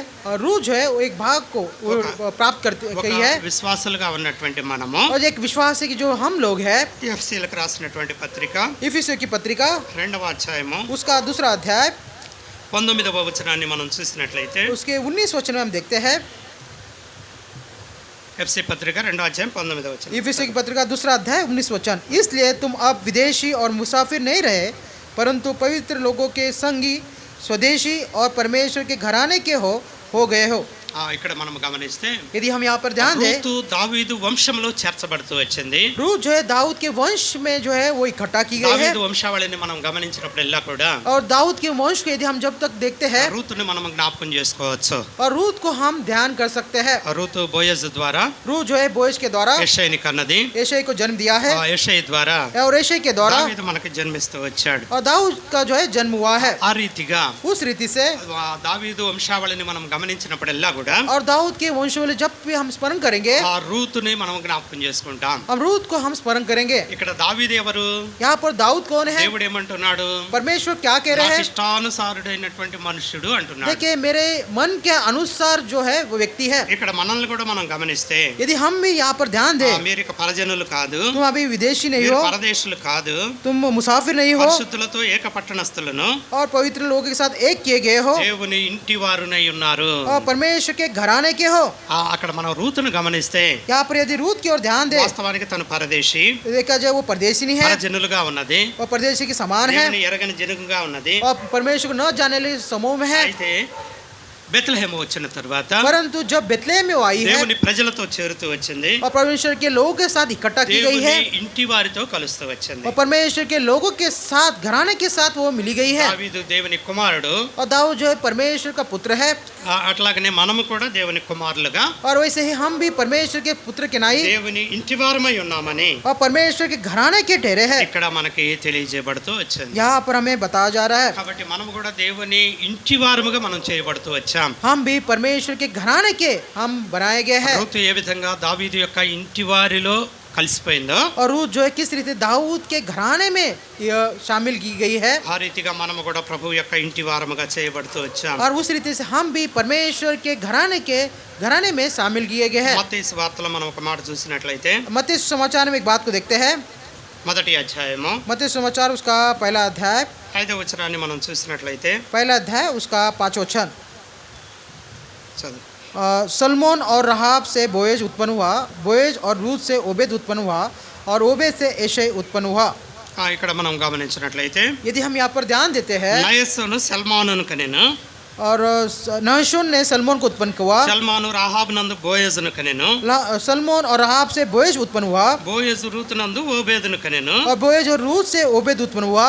Speaker 2: रूत जो है वो एक भाग को वो प्राप्त करती
Speaker 1: ఒక
Speaker 2: गई है.
Speaker 1: విశ్వాసులుగా ఉన్నటువంటి మనము
Speaker 2: और एक विश्वास है कि जो हम लोग हैं,
Speaker 1: ఎఫ్సీలకు రాసినటువంటి పత్రిక
Speaker 2: इफिसियों की पत्रिका
Speaker 1: 2వ అధ్యాయము
Speaker 2: उसका 2वां अध्याय
Speaker 1: 19వ వచనాన్ని మనం చూసినట్లయితే
Speaker 2: उसके 19 वचन में हम देखते हैं.
Speaker 1: ఎఫ్సీ పత్రిక 2వ అధ్యాయం 19వ వచనం.
Speaker 2: इफिसियों की पत्रिका 2वां अध्याय 19 वचन. इसलिए तुम अब विदेशी और मुसाफिर नहीं रहे, परंतु पवित्र लोगों के संगी, स्वदेशी और परमेश्वर के घराने के हो गए हो.
Speaker 1: ఇక్కడ మనం గమనిస్తే
Speaker 2: यदि हम यहाँ पर ध्यान दें,
Speaker 1: రూతు దావీదు వంశంలో చేర్చబడుతూ వచ్చింది.
Speaker 2: रूत जो है दाऊद के वंश में जो है वो इकट्ठा की गई है.
Speaker 1: దావీదు వంశావళిని మనం గమనించినప్పుడల్లా కూడా
Speaker 2: और दाऊद के वंश को यदि हम जब तक देखते हैं,
Speaker 1: రూతుని మనం జ్ఞాపకం చేసుకోవచ్చు.
Speaker 2: और रूत को हम ध्यान कर सकते हैं.
Speaker 1: రూతు బోయజు ద్వారా
Speaker 2: रूत जो है बोएज के द्वारा
Speaker 1: యెషయిని కన్నది.
Speaker 2: यशै को जन्म दिया है,
Speaker 1: యెషయి ద్వారా
Speaker 2: और यशै के द्वारा
Speaker 1: దావీదు మనకి జన్మిస్తూ వచ్చాడు.
Speaker 2: और दाऊद का जो है जन्म हुआ है.
Speaker 1: ఆ రీతిగా
Speaker 2: उस रीति से
Speaker 1: దావీదు వంశావళిని మనం గమనించినప్పుడల్లా కూడా
Speaker 2: और दाऊद के वंशावली जब भी हम स्मरण करेंगे,
Speaker 1: ఆ రూతుని మనం జ్ఞాపకం చేసుకుంటాం.
Speaker 2: हम रूत को हम स्मरण करेंगे.
Speaker 1: ఇక్కడ దావీదు ఎవరు?
Speaker 2: यहाँ पर दाऊद कौन है?
Speaker 1: దేవుడు ఏమంటున్నాడు?
Speaker 2: परमेश्वर क्या कह रहे
Speaker 1: నాకు
Speaker 2: हैं?
Speaker 1: ఇష్టానుసారుడైనటువంటి మనుష్యుడు అంటున్నాడు.
Speaker 2: देखिए मेरे मन के अनुसार जो है वो व्यक्ति है.
Speaker 1: ఇక్కడ మనల్ని కూడా మనం గమనిస్తే
Speaker 2: यदि हम भी यहाँ पर ध्यान दें,
Speaker 1: మీరు ఇక పరజనులు కాదు,
Speaker 2: तुम अभी विदेशी नहीं
Speaker 1: మీరు
Speaker 2: हो,
Speaker 1: పరదేశులు కాదు,
Speaker 2: तुम मुसाफिर नहीं हो,
Speaker 1: పరిశుద్ధులతో ఏక పట్టణస్థులను
Speaker 2: और पवित्र लोगों के साथ एक किए गए हो,
Speaker 1: దేవుని ఇంటి వారునై ఉన్నారు.
Speaker 2: और परमेश्वर के घराने के हो.
Speaker 1: అక్కడ మనం రూతును గమనిస్తే
Speaker 2: यहाँ पर यदि रूत की ओर ध्यान दे,
Speaker 1: వాస్తవానికి తను పరదేశి,
Speaker 2: देखा जाए वो परदेशी नहीं है,
Speaker 1: పరజనులుగా ఉన్నది,
Speaker 2: और परदेशी के समान है,
Speaker 1: దేవుని ఎరగని జనుగుగా ఉన్నది.
Speaker 2: और परमेश्वर को न जाने वाले समूह में है.
Speaker 1: అయితే బెత్లెహేము వచ్చిన తర్వాత
Speaker 2: परंतु जब बेतलेहम में वो आई है
Speaker 1: దేవుని ప్రజలతో చేరుతూ వచ్చింది,
Speaker 2: और परमेश्वर के लोगों के साथ इकट्ठा की गई
Speaker 1: దేవుని
Speaker 2: है,
Speaker 1: ఇంటి వారితో కలుస్తూ వచ్చింది.
Speaker 2: और परमेश्वर के लोगों के साथ घराने के साथ वो मिली गई है.
Speaker 1: దావీదు దేవుని కుమారుడు,
Speaker 2: और दाऊद जो है परमेश्वर का पुत्र है,
Speaker 1: అట్లాగనే మనము కూడా దేవుని కుమారులుగా
Speaker 2: और वैसे ही हम भी परमेश्वर के पुत्र के नाई
Speaker 1: దేవుని ఇంటి వారమై ఉన్నామని
Speaker 2: और परमेश्वर के घराने के ठहरे हैं.
Speaker 1: ఇక్కడ మనకి తెలియజేయబడుతూ వచ్చింది.
Speaker 2: यहाँ पर हमें बताया जा रहा है
Speaker 1: కాబట్టి మనము కూడా దేవుని ఇంటి వారముగా మనం చేయబడుతూ వచ్చాం.
Speaker 2: हम भी परमेश्वर के घराने के हम बनाए गए हैं.
Speaker 1: రూతు ఏ విధంగా దావీదు యొక్క ఇంటి వారిలో కలిసిపోయిందో
Speaker 2: और रूत जो है किस रीति दाऊद के घराने में यह शामिल की गई है,
Speaker 1: ఆ రీతిగా మనము కూడా ప్రభు యొక్క ఇంటి వారముగా చేయబడుతూ వచ్చాం.
Speaker 2: और उस रीति से हम भी परमेश्वर के घराने में शामिल किए गए हैं.
Speaker 1: మత్తయి సువార్తలో మనం ఒక మాట చూసినట్లయితే
Speaker 2: मत्ती समाचार में एक बात को देखते हैं.
Speaker 1: మొదటి అధ్యాయము
Speaker 2: मत्ती समाचार उसका पहला अध्याय
Speaker 1: 5వ వచనాన్ని మనం చూసినట్లయితే
Speaker 2: पहला अध्याय उसका 5वां वचन.
Speaker 1: చదువు.
Speaker 2: सलमोन और रहाब से बोएज उत्पन्न हुआ, बोएज और रूत से ओबेद उत्पन्न हुआ, और ओबेद से यशै उत्पन्न हुआ.
Speaker 1: ఇక్కడ మనం గమనించినట్లయితే
Speaker 2: यदि हम यहाँ पर ध्यान देते हैं,
Speaker 1: నయస్సును సల్మానును కనెను,
Speaker 2: और नहशोन ने सलमोन को उत्पन्न हुआ।
Speaker 1: సల్మాను రాహాబు నందు బోయజును కనెను,
Speaker 2: सलमोन और राहाब से बोएज उत्पन्न हुआ,
Speaker 1: బోయజు రూతు నందు ఓబేదును కనెను,
Speaker 2: और बोएज और रूत से ओबेद उत्पन्न हुआ,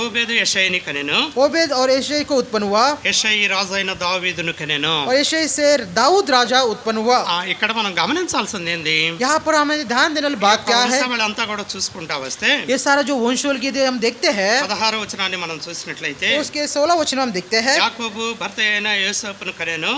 Speaker 1: ఓబేదు యెషయిని కనెను,
Speaker 2: ओबेद और यशै को उत्पन्न हुआ,
Speaker 1: యెషయి రాజైన దావీదును కనెను.
Speaker 2: और यशै से दाऊद राजा उत्पन्न हुआ।
Speaker 1: ఇక్కడ మనం గమనించాల్సింది ఏంది,
Speaker 2: यहाँ पर हमें ध्यान देने वाली बात क्या है,
Speaker 1: అంతా కూడా చూసుకుంటా వస్తే
Speaker 2: ये सारा जो वंशोल की हम देखते हैं,
Speaker 1: 16వ వచనాన్ని మనం చూసినట్లయితే
Speaker 2: उसके 16 वचन हम देखते हैं।
Speaker 1: యాకోబు భర్త అయిన యోసేపును కనెను,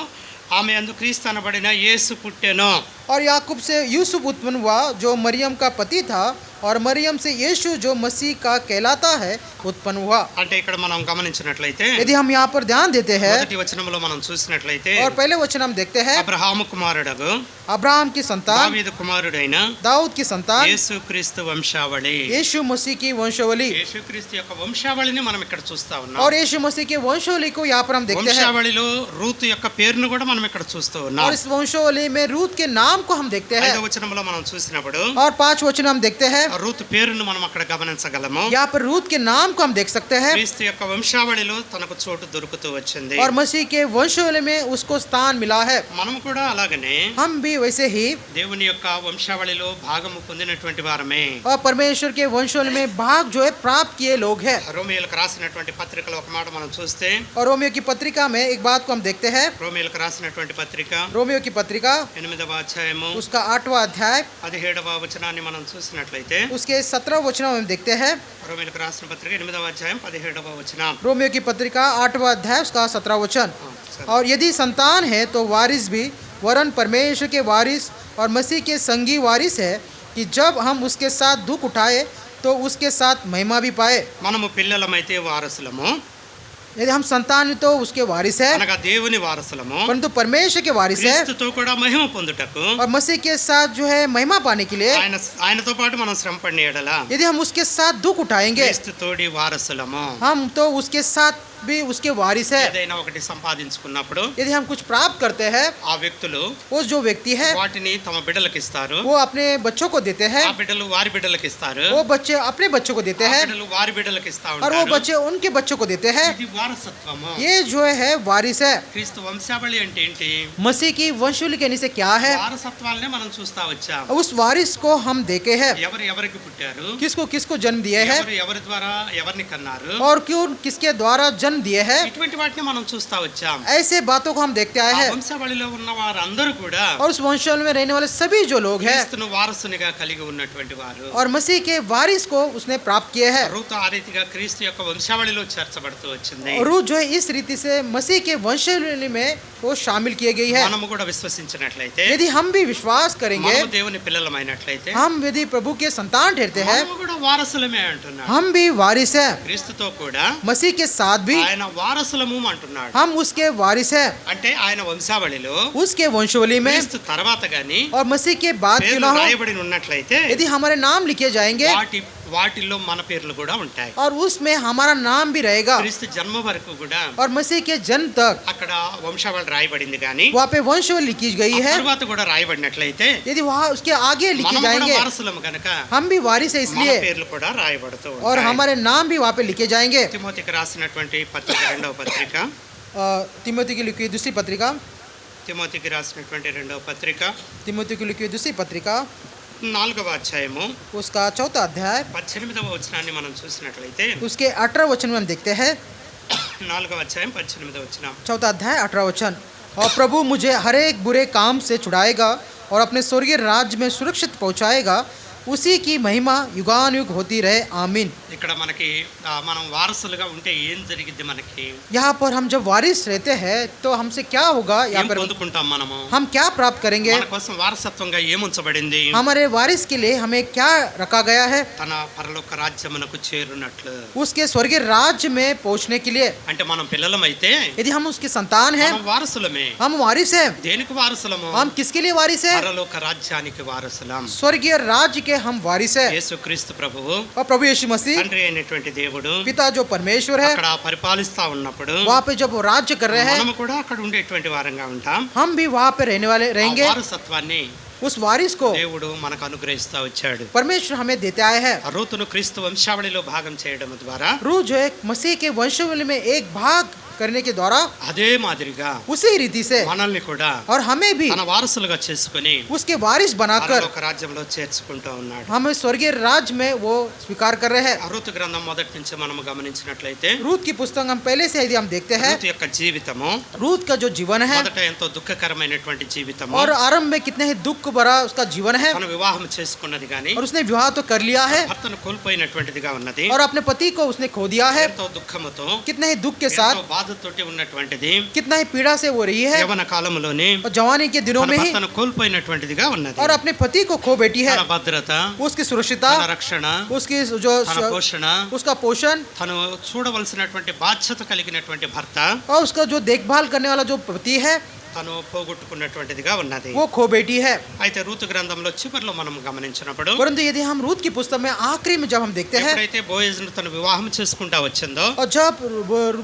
Speaker 1: ఆమె యందు క్రీస్తు అనబడిన యేసు పుట్టెను.
Speaker 2: और याकूब से यूसुफ उत्पन्न हुआ जो मरियम का पति था, और मरियम से यीशु जो मसीह का कहलाता है उत्पन्न हुआ।
Speaker 1: అంటే ఇక్కడ మనం గమనించినట్లయితే
Speaker 2: यदि हम यहाँ पर ध्यान देते हैं
Speaker 1: మొదటి వచనంలో మనం చూసినట్లయితే
Speaker 2: और पहले वचन हम देखते हैं,
Speaker 1: అబ్రహాము కుమారుడగు
Speaker 2: अब्राहम की संतान,
Speaker 1: దావీదు కుమారుడైన
Speaker 2: दाऊद की संतान,
Speaker 1: యేసుక్రీస్తు వంశావళి.
Speaker 2: यीशु मसीह की वंशावली,
Speaker 1: యేసుక్రీస్తు యొక్క వంశావళిని మనం ఇక్కడ చూస్తా ఉన్నాం.
Speaker 2: और यीशु मसीह के वंशावली को यहाँ पर हम देखते हैं।
Speaker 1: వంశావళిలో రూతు యొక్క పేరును కూడా మనం ఇక్కడ చూస్తూ ఉన్నాం.
Speaker 2: और इस वंशावली में रूत के नाम को हम देखते हैं,
Speaker 1: 5వ వచనంలో మనం చూసినప్పుడు
Speaker 2: और 5 वचन हम देखते हैं,
Speaker 1: రూతు పేరును మనం అక్కడ గమనించగలము.
Speaker 2: यहाँ पर रूत के नाम को हम देख सकते हैं,
Speaker 1: క్రీస్తు యొక్క వంశావళిలో తనకు చోటు దొరుకుతూ వచ్చింది.
Speaker 2: और मसीह के वंशावली में उसको स्थान मिला है।
Speaker 1: మనం కూడా అలాగనే
Speaker 2: हम भी वैसे ही
Speaker 1: దేవుని యొక్క వంశావళిలో భాగము పొందినటువంటి వారమే.
Speaker 2: और परमेश्वर के वंशावली में भाग जो है प्राप्त किए लोग हैं।
Speaker 1: రోమియోలకు రాసినటువంటి పత్రికలో ఒక మాట మనం చూస్తే,
Speaker 2: और रोमियो की पत्रिका में एक बात को हम देखते हैं,
Speaker 1: రోమియోలకు రాసినటువంటి పత్రిక
Speaker 2: रोमियो की पत्रिका
Speaker 1: 8వ అధ్యాయము
Speaker 2: उसका 8वां अध्याय
Speaker 1: 17వ వచనాన్ని మనం చూసినట్లయితే,
Speaker 2: उसके 17 वचन हम देखते हैं।
Speaker 1: రోమియోలకు రాసిన పత్రిక 8వ అధ్యాయం 17వ వచనం.
Speaker 2: रोमियो की पत्रिका 8वां अध्याय उसका 17 वचन, और यदि संतान है तो वारिस भी, वरन परमेश्वर के वारिस और मसीह के संगी वारिस है, कि जब हम उसके साथ दुख उठाए तो उसके साथ महिमा भी पाए।
Speaker 1: మనము పిల్లలమైతే వారసులము,
Speaker 2: यदि हम संतान हैं तो उसके वारिस है,
Speaker 1: అనగా దేవుని వారసులము,
Speaker 2: परंतु परमेश्वर के वारिस है,
Speaker 1: క్రీస్తుతో కూడా మహిమ పొందుటకు,
Speaker 2: और मसीह के साथ जो है महिमा पाने के लिए
Speaker 1: ఆయనతో పాటు మనం శ్రమ పడిన ఎడల
Speaker 2: यदि हम उसके साथ दुख उठाएंगे,
Speaker 1: క్రీస్తు తోడి వారసులము.
Speaker 2: हम तो उसके साथ भी उसके वारिस है।
Speaker 1: ఏదైనా ఒకటి సంపాదించుకున్నప్పుడు
Speaker 2: यदि हम कुछ प्राप्त करते हैं,
Speaker 1: ఆ వ్యక్తులు
Speaker 2: वो जो व्यक्ति है
Speaker 1: వాటిని తమ బిడ్డలకు ఇస్తారు,
Speaker 2: वो अपने बच्चों को देते हैं,
Speaker 1: ఆ బిడ్డలు వారి బిడ్డలకు ఇస్తారు,
Speaker 2: वो बच्चे अपने बच्चों को देते
Speaker 1: ఆ
Speaker 2: हैं,
Speaker 1: బిడ్డలు వారి బిడ్డలకు ఇస్తా
Speaker 2: और वो
Speaker 1: ఉంటారు.
Speaker 2: बच्चे उनके बच्चों को देते हैं।
Speaker 1: ఇది వారసత్వము.
Speaker 2: ये जो है वारिस है।
Speaker 1: క్రీస్తు వంశావళి అంటే ఏంటి?
Speaker 2: मसीह की वंशावली कहने से क्या है,
Speaker 1: వారసత్వాలనే మనం చూస్తా వచ్చాం.
Speaker 2: उस वारिस को हम देखे हैं,
Speaker 1: ఎవరు ఎవరికి పుట్టారు,
Speaker 2: किसको किसको जन्म दिए हैं,
Speaker 1: ఎవరు ఎవరి ద్వారా ఎవరిని కన్నారు,
Speaker 2: और क्यों किसके द्वारा जन्म दिए हैं,
Speaker 1: ఇటువంటి వాటిని మనం చూస్తా వచ్చాం.
Speaker 2: ऐसे बातों को हम देखते आए
Speaker 1: ఆ
Speaker 2: हैं।
Speaker 1: వంశావళిలో ఉన్న వారందరూ కూడా
Speaker 2: और उस वंशावली में रहने वाले सभी जो लोग हैं
Speaker 1: క్రీస్తును వారసునిగా కలిగి ఉన్నటువంటి వారు.
Speaker 2: और मसीह के वारिस को उसने प्राप्त किए हैं।
Speaker 1: రూతు ఆ రీతిగా క్రీస్తు యొక్క వంశావళిలో చేర్చబడుతూ వచ్చింది.
Speaker 2: और रूत जो है इस रीति से मसीह के वंशावली में वो शामिल किए गई है।
Speaker 1: మనము కూడా విశ్వసించినట్లయితే,
Speaker 2: यदि हम भी विश्वास करेंगे,
Speaker 1: మనము దేవుని పిల్లలమైనట్లయితే,
Speaker 2: हम यदि प्रभु के संतान ठहरते हैं,
Speaker 1: మనము కూడా వారసులమే అంటున్నాడు.
Speaker 2: हम भी वारिस है।
Speaker 1: క్రీస్తుతో కూడా
Speaker 2: मसीह के साथ भी
Speaker 1: ఆయన వారసులము అంటున్నాడు.
Speaker 2: हम उसके वारिस है।
Speaker 1: అంటే ఆయన వంశావళిలో
Speaker 2: उसके वंशावली में
Speaker 1: క్రీస్తు తర్వాత గాని
Speaker 2: और मसीह के बाद क्यों
Speaker 1: పేర్లు
Speaker 2: ना हो,
Speaker 1: రాయబడి ఉన్నట్లయితే
Speaker 2: यदि हमारे नाम लिखे जाएंगे
Speaker 1: వాటిల్లో మన పేర్లు కూడా ఉంటాయి.
Speaker 2: और उसमें हमारा नाम भी रहेगा,
Speaker 1: క్రీస్తు జన్మ వరకు కూడా
Speaker 2: और मसीह के जन्म तक
Speaker 1: అక్కడ వంశావళి రాయబడింది కానీ
Speaker 2: वहाँ पे वंशावली लिखी गई है।
Speaker 1: తర్వాత కూడా రాయబడినట్లయితే
Speaker 2: यदि वहाँ उसके आगे लिखी
Speaker 1: మనం కూడా
Speaker 2: जाएंगे,
Speaker 1: వారసులము కనుక
Speaker 2: हम भी वारिस है
Speaker 1: మన
Speaker 2: इसलिए,
Speaker 1: పేర్లు కూడా రాయబడుతూ
Speaker 2: और
Speaker 1: ఉంటాయి.
Speaker 2: हमारे नाम भी वहाँ पे लिखे जाएंगे।
Speaker 1: తిమోతికి రాసినటువంటి పత్రిక 2వ పత్రిక,
Speaker 2: तिमोथी की लिखी हुई दूसरी पत्रिका,
Speaker 1: తిమోతికి రాసినటువంటి 2వ పత్రిక
Speaker 2: तिमोथी की लिखी हुई दूसरी पत्रिका
Speaker 1: 4వ అధ్యాయము
Speaker 2: उसका 4था अध्याय
Speaker 1: 18వ వచనాన్ని మనం చూసినట్లయితే,
Speaker 2: उसके 18 वचन में हम देखते हैं।
Speaker 1: 4వ అధ్యాయం 18వ వచనం.
Speaker 2: 4था अध्याय 18 वचन, और प्रभु मुझे हर एक बुरे काम से छुड़ाएगा और अपने स्वर्गीय राज्य में सुरक्षित पहुंचाएगा, उसी की महिमा युगानुयुग होती रहे, आमीन।
Speaker 1: ఇక్కడ మనకి మనం వారసులుగా ఉంటే ఏం జరిగిద్ది, మనకి
Speaker 2: यहाँ पर हम जब वारिस रहते हैं तो हमसे क्या होगा, यहाँ
Speaker 1: ఏం
Speaker 2: पर
Speaker 1: పొందుకుంటాం మనము,
Speaker 2: हम क्या प्राप्त करेंगे,
Speaker 1: మన కోసం వారసత్వంగా ఏముంచబడింది,
Speaker 2: हमारे वारिस के लिए हमें क्या रखा गया है,
Speaker 1: తన పరలోక రాజ్యమునకు చేరునట్లు.
Speaker 2: उसके स्वर्गीय राज्य में पहुंचने के लिए।
Speaker 1: అంటే మనం పిల్లలమైతే
Speaker 2: यदि हम उसके संतान हैं,
Speaker 1: మనం వారసులమే.
Speaker 2: हम वारिस हैं।
Speaker 1: దేనికి వారసులము?
Speaker 2: हम किसके लिए वारिस हैं,
Speaker 1: పరలోక రాజ్యానికి వారసులం.
Speaker 2: स्वर्गीय राज्य के हम वारिस हैं।
Speaker 1: యేసుక్రీస్తు ప్రభువు
Speaker 2: और प्रभु यीशु मसीह
Speaker 1: తండ్రి అయినటువంటి దేవుడు
Speaker 2: पिता जो परमेश्वर है,
Speaker 1: అక్కడ పరిపాలిస్తా ఉన్నప్పుడు
Speaker 2: वहाँ पे जब वो राज्य कर रहे हैं,
Speaker 1: మనము కూడా అక్కడ ఉండేటువంటి వారంగా ఉంటాం.
Speaker 2: हम भी वहाँ पे रहने वाले
Speaker 1: ఆ
Speaker 2: रहेंगे।
Speaker 1: వారసత్వాన్ని
Speaker 2: उस वारिस को
Speaker 1: దేవుడు మనకు అనుగ్రహిస్తా వచ్చాడు.
Speaker 2: परमेश्वर हमें देते आए हैं।
Speaker 1: రూతును క్రీస్తు వంశావళిలో భాగం చేయడం ద్వారా
Speaker 2: रूह जो है मसीह के वंशावली में एक भाग करने के द्वारा
Speaker 1: అదే మాదిరిగా
Speaker 2: उसी रीति से
Speaker 1: మనల్ని కూడా
Speaker 2: और हमें भी
Speaker 1: తన వారసులుగా చేసుకుని
Speaker 2: उसके वारिस बनाकर
Speaker 1: ఒక రాజ్యంలో చేర్చుకుంటూ ఉన్నాడు.
Speaker 2: हम स्वर्गीय राज्य में वो स्वीकार कर रहे हैं।
Speaker 1: రూతు గ్రంథం మొదటి నుంచి మనం గమనించినట్లయితే
Speaker 2: रूत की पुस्तक हम पहले से यदि हम देखते हैं,
Speaker 1: రూతు యొక్క జీవితము
Speaker 2: रूत का जो जीवन है
Speaker 1: మొదట ఎంతో దుఃఖకరమైనటువంటి జీవితము.
Speaker 2: और आरंभ में कितने ही दुख भरा उसका जीवन है,
Speaker 1: తన వివాహం చేసుకున్నది గాని
Speaker 2: और उसने विवाह तो कर लिया है
Speaker 1: భర్తను కోల్పోయినటువంటిదిగా ఉన్నది.
Speaker 2: और अपने पति को उसने खो दिया है,
Speaker 1: ఎంతో దుఃఖముతో
Speaker 2: कितने ही दुख के
Speaker 1: ఎంతో
Speaker 2: साथ,
Speaker 1: బాధతోటి ఉన్నటువంటిది.
Speaker 2: कितना ही पीड़ा से वो रही है,
Speaker 1: యవ్వన కాలంలోనే
Speaker 2: और जवानी के दिनों
Speaker 1: తన
Speaker 2: में ही
Speaker 1: భర్తను కోల్పోయినటువంటిదిగా ఉన్నది.
Speaker 2: और अपने पति को खो बैठी है।
Speaker 1: తన భద్రత,
Speaker 2: उसकी सुरक्षिता,
Speaker 1: తన రక్షణ,
Speaker 2: उसकी जो
Speaker 1: తన పోషణ,
Speaker 2: उसका पोषण
Speaker 1: తను చూడవలసినటువంటి బాధ్యత కలిగినటువంటి భర్త
Speaker 2: और उसका जो देखभाल करने वाला जो पति है
Speaker 1: తను పోగొట్టుకున్నటువంటిదిగా ఉన్నది.
Speaker 2: वो खो बैठी है।
Speaker 1: అయితే రూతు గ్రంథంలో చివరిలో మనం గమనించినప్పుడు
Speaker 2: परंतु यदि हम रूत की पुस्तक में आखिरी में जब हम देखते हैं,
Speaker 1: ఎప్పుడైతే బోయజ్ను తను వివాహం చేసుకుంటా వచ్చిందో
Speaker 2: और जब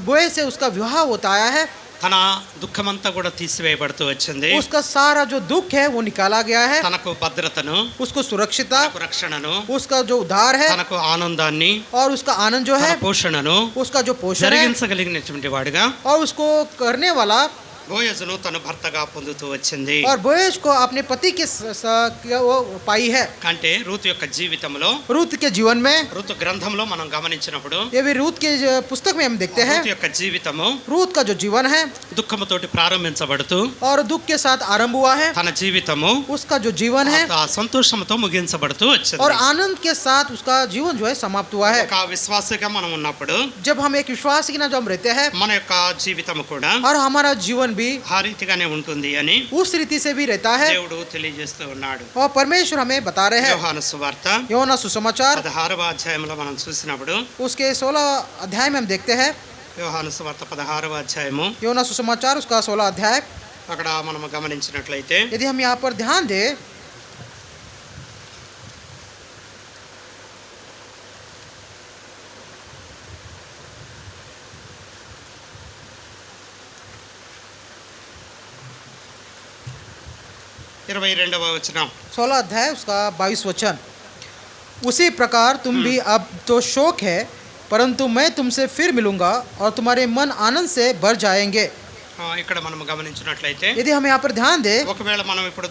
Speaker 2: बोए से उसका विवाह होता आया है,
Speaker 1: తన దుఃఖమంతా కూడా తీసివేయబడుతూ వచ్చింది.
Speaker 2: उसका सारा जो दुख है वो निकाला गया है,
Speaker 1: తనకు భద్రతను,
Speaker 2: उसको सुरक्षिता,
Speaker 1: తనకు రక్షణను,
Speaker 2: उसका जो उद्धार है
Speaker 1: తనకు ఆనందాన్ని,
Speaker 2: और उसका आनंद जो
Speaker 1: తన
Speaker 2: है,
Speaker 1: పోషణను
Speaker 2: उसका जो पोषण है
Speaker 1: జరిగించగలిగినటువంటి వాడుగా
Speaker 2: और उसको करने वाला,
Speaker 1: బోయజును తన భర్తగా పొందుతూ వచ్చింది.
Speaker 2: और बोएज को अपने पति के वो पाई है।
Speaker 1: అంటే రూతు యొక్క జీవితంలో,
Speaker 2: रूत के जीवन में,
Speaker 1: రూతు గ్రంథంలో మనం గమనించినప్పుడు
Speaker 2: ये भी रूत के जो पुस्तक में हम देखते हैं,
Speaker 1: రూతు యొక్క జీవితము
Speaker 2: रूत का जो जीवन है
Speaker 1: దుఃఖముతోటి ప్రారంభించబడుతూ
Speaker 2: और दुख के साथ आरंभ हुआ है,
Speaker 1: తన జీవితము
Speaker 2: उसका जो जीवन है
Speaker 1: ఆ సంతోషంతో ముగించబడుతూ వచ్చింది.
Speaker 2: और आनंद के साथ उसका जीवन जो है समाप्त हुआ है।
Speaker 1: ఒక విశ్వాసగా మనం ఉన్నప్పుడు
Speaker 2: जब हम एक विश्वास की ना जो हम रहते हैं,
Speaker 1: మన యొక్క జీవితం కూడా
Speaker 2: और हमारा जीवन भी
Speaker 1: ఆ రీతిగానే ఉంటుంది అని
Speaker 2: उस रीति से भी रहता है,
Speaker 1: దేవుడు తెలియజేస్తూ ఉన్నాడు.
Speaker 2: और परमेश्वर हमें बता रहे हैं।
Speaker 1: యోహాను సువార్త
Speaker 2: యోనా सुसमाचार
Speaker 1: 16వ అధ్యాయంలో మనం చూసినప్పుడు,
Speaker 2: उसके 16 अध्याय में हम देखते हैं,
Speaker 1: యోహాను సువార్త 16వ అధ్యాయము
Speaker 2: योना सुसमाचार उसका 16 अध्याय,
Speaker 1: అక్కడ మనం గమనించినట్లయితే
Speaker 2: यदि हम यहाँ पर ध्यान दें,
Speaker 1: ఇరవై రెండవ వచనం,
Speaker 2: 16 अध्याय उसका 22 वचन, उसी प्रकार तुम भी अब तो शोक है, परंतु मैं तुमसे फिर मिलूंगा और तुम्हारे मन आनंद से भर जाएंगे।
Speaker 1: ఇక్కడ మనం గమనించినట్లయితే
Speaker 2: यदि हम यहाँ पर ध्यान दें,
Speaker 1: ఒకవేళ మనం ఇప్పుడు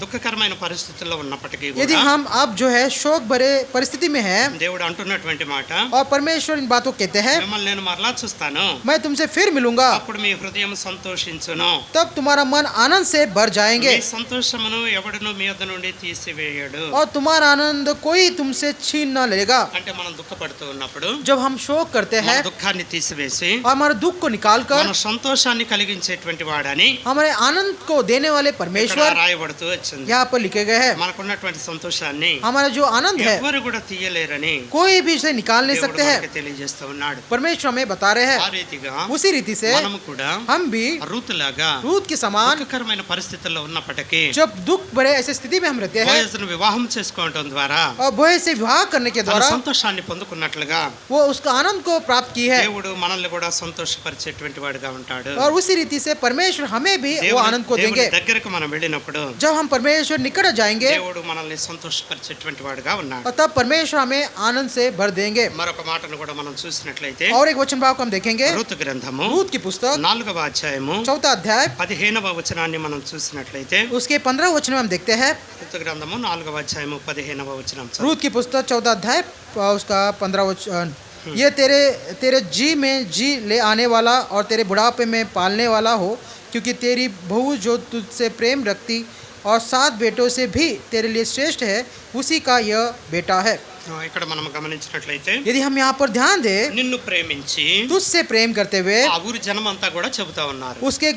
Speaker 1: దుఃఖకరమైన పరిస్థితుల్లో ఉన్నప్పటికీ
Speaker 2: यदि
Speaker 1: కూడా
Speaker 2: हम अब जो है शोक भरे परिस्थिति में हैं,
Speaker 1: దేవుడు అంటున్నటువంటి మాట,
Speaker 2: और परमेश्वर इन बातों को कहते हैं,
Speaker 1: మిమ్మల్ని నేను మరలా చూస్తాను,
Speaker 2: मैं तुमसे फिर मिलूंगा,
Speaker 1: అప్పుడు మీ హృదయం సంతోషించును,
Speaker 2: तब तुम्हारा मन आनंद से भर जाएंगे,
Speaker 1: మీ సంతోషమును ఎవడును మీ వద్ద నుండి తీసివేయడు.
Speaker 2: और तुम्हारा आनंद कोई तुमसे छीन न लेगा।
Speaker 1: అంటే మనం దుఃఖపడుతూ ఉన్నప్పుడు
Speaker 2: जब हम शोक करते
Speaker 1: మన
Speaker 2: हैं
Speaker 1: దుఃఖాన్ని తీసివేసి
Speaker 2: और हमारे दुख को निकाल कर
Speaker 1: మన సంతోషాన్ని కలిగించేటువంటి వాడని
Speaker 2: हमारे आनंद को देने वाले
Speaker 1: ఇక్కడ
Speaker 2: परमेश्वर
Speaker 1: రాయబడుతూ వచ్చింది.
Speaker 2: यहाँ पर लिखे गए हैं।
Speaker 1: మనకున్నటువంటి సంతోషాన్ని
Speaker 2: हमारा जो आनंद है
Speaker 1: ఎవరు కూడా తీయలేరని
Speaker 2: कोई भी इसे निकाल नहीं
Speaker 1: దేవుడు
Speaker 2: सकते हैं।
Speaker 1: మనకి తెలియజేస్తూ ఉన్నాడు.
Speaker 2: परमेश्वर हमें बता रहे
Speaker 1: ఆ
Speaker 2: हैं,
Speaker 1: రీతిగా
Speaker 2: उसी रीति से
Speaker 1: మనము కూడా
Speaker 2: हम भी
Speaker 1: రూతులాగా
Speaker 2: रूत के समान
Speaker 1: దుఃఖకరమైన పరిస్థితుల్లో ఉన్నప్పటికీ
Speaker 2: जब दुख भरे ऐसे स्थिति में हम रहते हैं
Speaker 1: బోయజును వివాహం చేసుకోవడం ద్వారా
Speaker 2: और बोए से विवाह करने के
Speaker 1: తన
Speaker 2: द्वारा
Speaker 1: సంతోషాన్ని పొందుకున్నట్లుగా
Speaker 2: वो उसका आनंद को प्राप्त की है,
Speaker 1: దేవుడు మనల్ని కూడా సంతోషపరిచేటువంటి వాడుగా ఉంటాడు.
Speaker 2: और उसी रीति से परमेश्वर हमें भी वो आनंद को
Speaker 1: దేవుని
Speaker 2: देंगे।
Speaker 1: దగ్గరకు మనం వెళ్ళినప్పుడు
Speaker 2: जब हम परमेश्वर निकट जाएंगे
Speaker 1: దేవుడు మనల్ని సంతోషపరిచేటువంటి వాడుగా ఉన్నాడు.
Speaker 2: और तब परमेश्वर हमें आनंद से भर देंगे।
Speaker 1: మరొక మాటను కూడా మనం చూసినట్లయితే
Speaker 2: और एक वचन भाग को हम देखेंगे,
Speaker 1: రూతు గ్రంథము
Speaker 2: रूत की पुस्तक
Speaker 1: 4వ అధ్యాయము
Speaker 2: 4 अध्याय
Speaker 1: 15వ వచనాన్ని మనం చూసినట్లయితే,
Speaker 2: उसके 15 वचन में हम देखते हैं,
Speaker 1: రూతు గ్రంథము 4వ అధ్యాయము 15వ వచనం చదువు.
Speaker 2: रूत की पुस्तक 14 अध्याय उसका 15 वचन, ये तेरे तेरे जी में जी ले आने वाला और तेरे बुढ़ापे में पालने वाला हो, क्योंकि तेरी बहू जो तुझसे प्रेम रखती और 7 बेटों से भी तेरे लिए श्रेष्ठ है, उसी का यह बेटा है।
Speaker 1: ఇక్కడ మనం గమనించినట్లయితే,
Speaker 2: यदि हम यहाँ पर ध्यान दें,
Speaker 1: నిన్ను ప్రేమించి
Speaker 2: तुझसे प्रेम करते हुए
Speaker 1: ఆ ఊరి జనం అంతా కూడా చెబుతా ఉన్నారు.
Speaker 2: उसके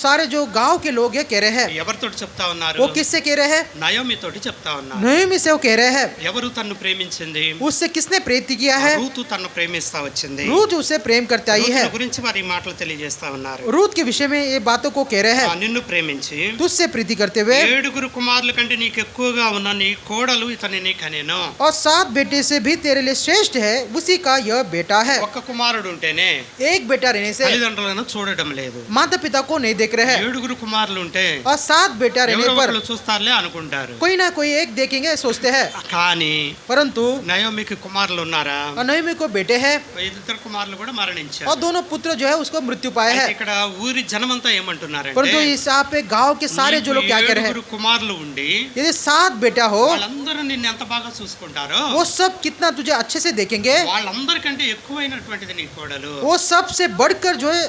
Speaker 2: सारे जो गांव के लोग हैं कह रहे हैं,
Speaker 1: ఎవరితోటి చెప్తా ఉన్నారు?
Speaker 2: वो किससे कह रहे हैं?
Speaker 1: నయోమి తోటి చెప్తా ఉన్నారు.
Speaker 2: नोएमी से वो कह रहे हैं।
Speaker 1: ఎవరు తన్ను ప్రేమించింది?
Speaker 2: उससे किसने प्रीति किया है?
Speaker 1: రూతు తన్ను ప్రేమిస్తా వచ్చింది.
Speaker 2: रूत उसे प्रेम करते आई है।
Speaker 1: రూతును గురించి వారి మాటలు తెలియజేస్తా ఉన్నారు.
Speaker 2: रूत के विषय में ये बातों को कह रहे हैं,
Speaker 1: నిన్ను ప్రేమించి
Speaker 2: तुझसे प्रीति करते हुए
Speaker 1: 7 కుమారుల కంటే నీకు ఎక్కువగా ఉన్న నీ కోడలు ఇతనిని కనెను.
Speaker 2: और 7 बेटे से भी तेरे लिए श्रेष्ठ है, उसी का यह बेटा है।
Speaker 1: ఒక్క కుమారుడు ఉంటేనే
Speaker 2: एक बेटा रहने से
Speaker 1: తల్లిదండ్రులను చూడడం లేదు,
Speaker 2: माता पिता को नहीं देख रहे हैं,
Speaker 1: 7 కుమారులు ఉంటే
Speaker 2: और 7 बेटा रहने
Speaker 1: ఎవరో
Speaker 2: पर
Speaker 1: ఒకరు చూస్తారులే అనుకుంటారు.
Speaker 2: कोई ना कोई एक देखेंगे सोचते हैं।
Speaker 1: కానీ
Speaker 2: परंतु
Speaker 1: నయోమికి కుమారులు ఉన్నారా?
Speaker 2: नयोमी को बेटे हैं,
Speaker 1: ఇద్దరు కుమారులు కూడా మరణించారు.
Speaker 2: और दोनों पुत्र जो है उसको मृत्यु पाए
Speaker 1: అయితే
Speaker 2: हैं।
Speaker 1: ఇక్కడ ఊరి జనమంతా ఏమంటున్నారంటే,
Speaker 2: परंतु इस यहाँ पे गांव के सारे जो लोग क्या कह रहे हैं,
Speaker 1: 7 కుమారులు ఉండి
Speaker 2: यदि 7 बेटा हो
Speaker 1: వాళ్ళందరూ నిన్ను ఎంత బాగా చూసుకుంటారో,
Speaker 2: वो सब कितना तुझे अच्छे से देखेंगे,
Speaker 1: వాళ్ళందరికంటే ఎక్కువైనటువంటిది నీ కోడలు.
Speaker 2: वो सबसे बढ़कर जो है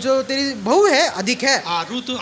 Speaker 2: जो तेरी बहू है अधिक है।
Speaker 1: ఆ రూతు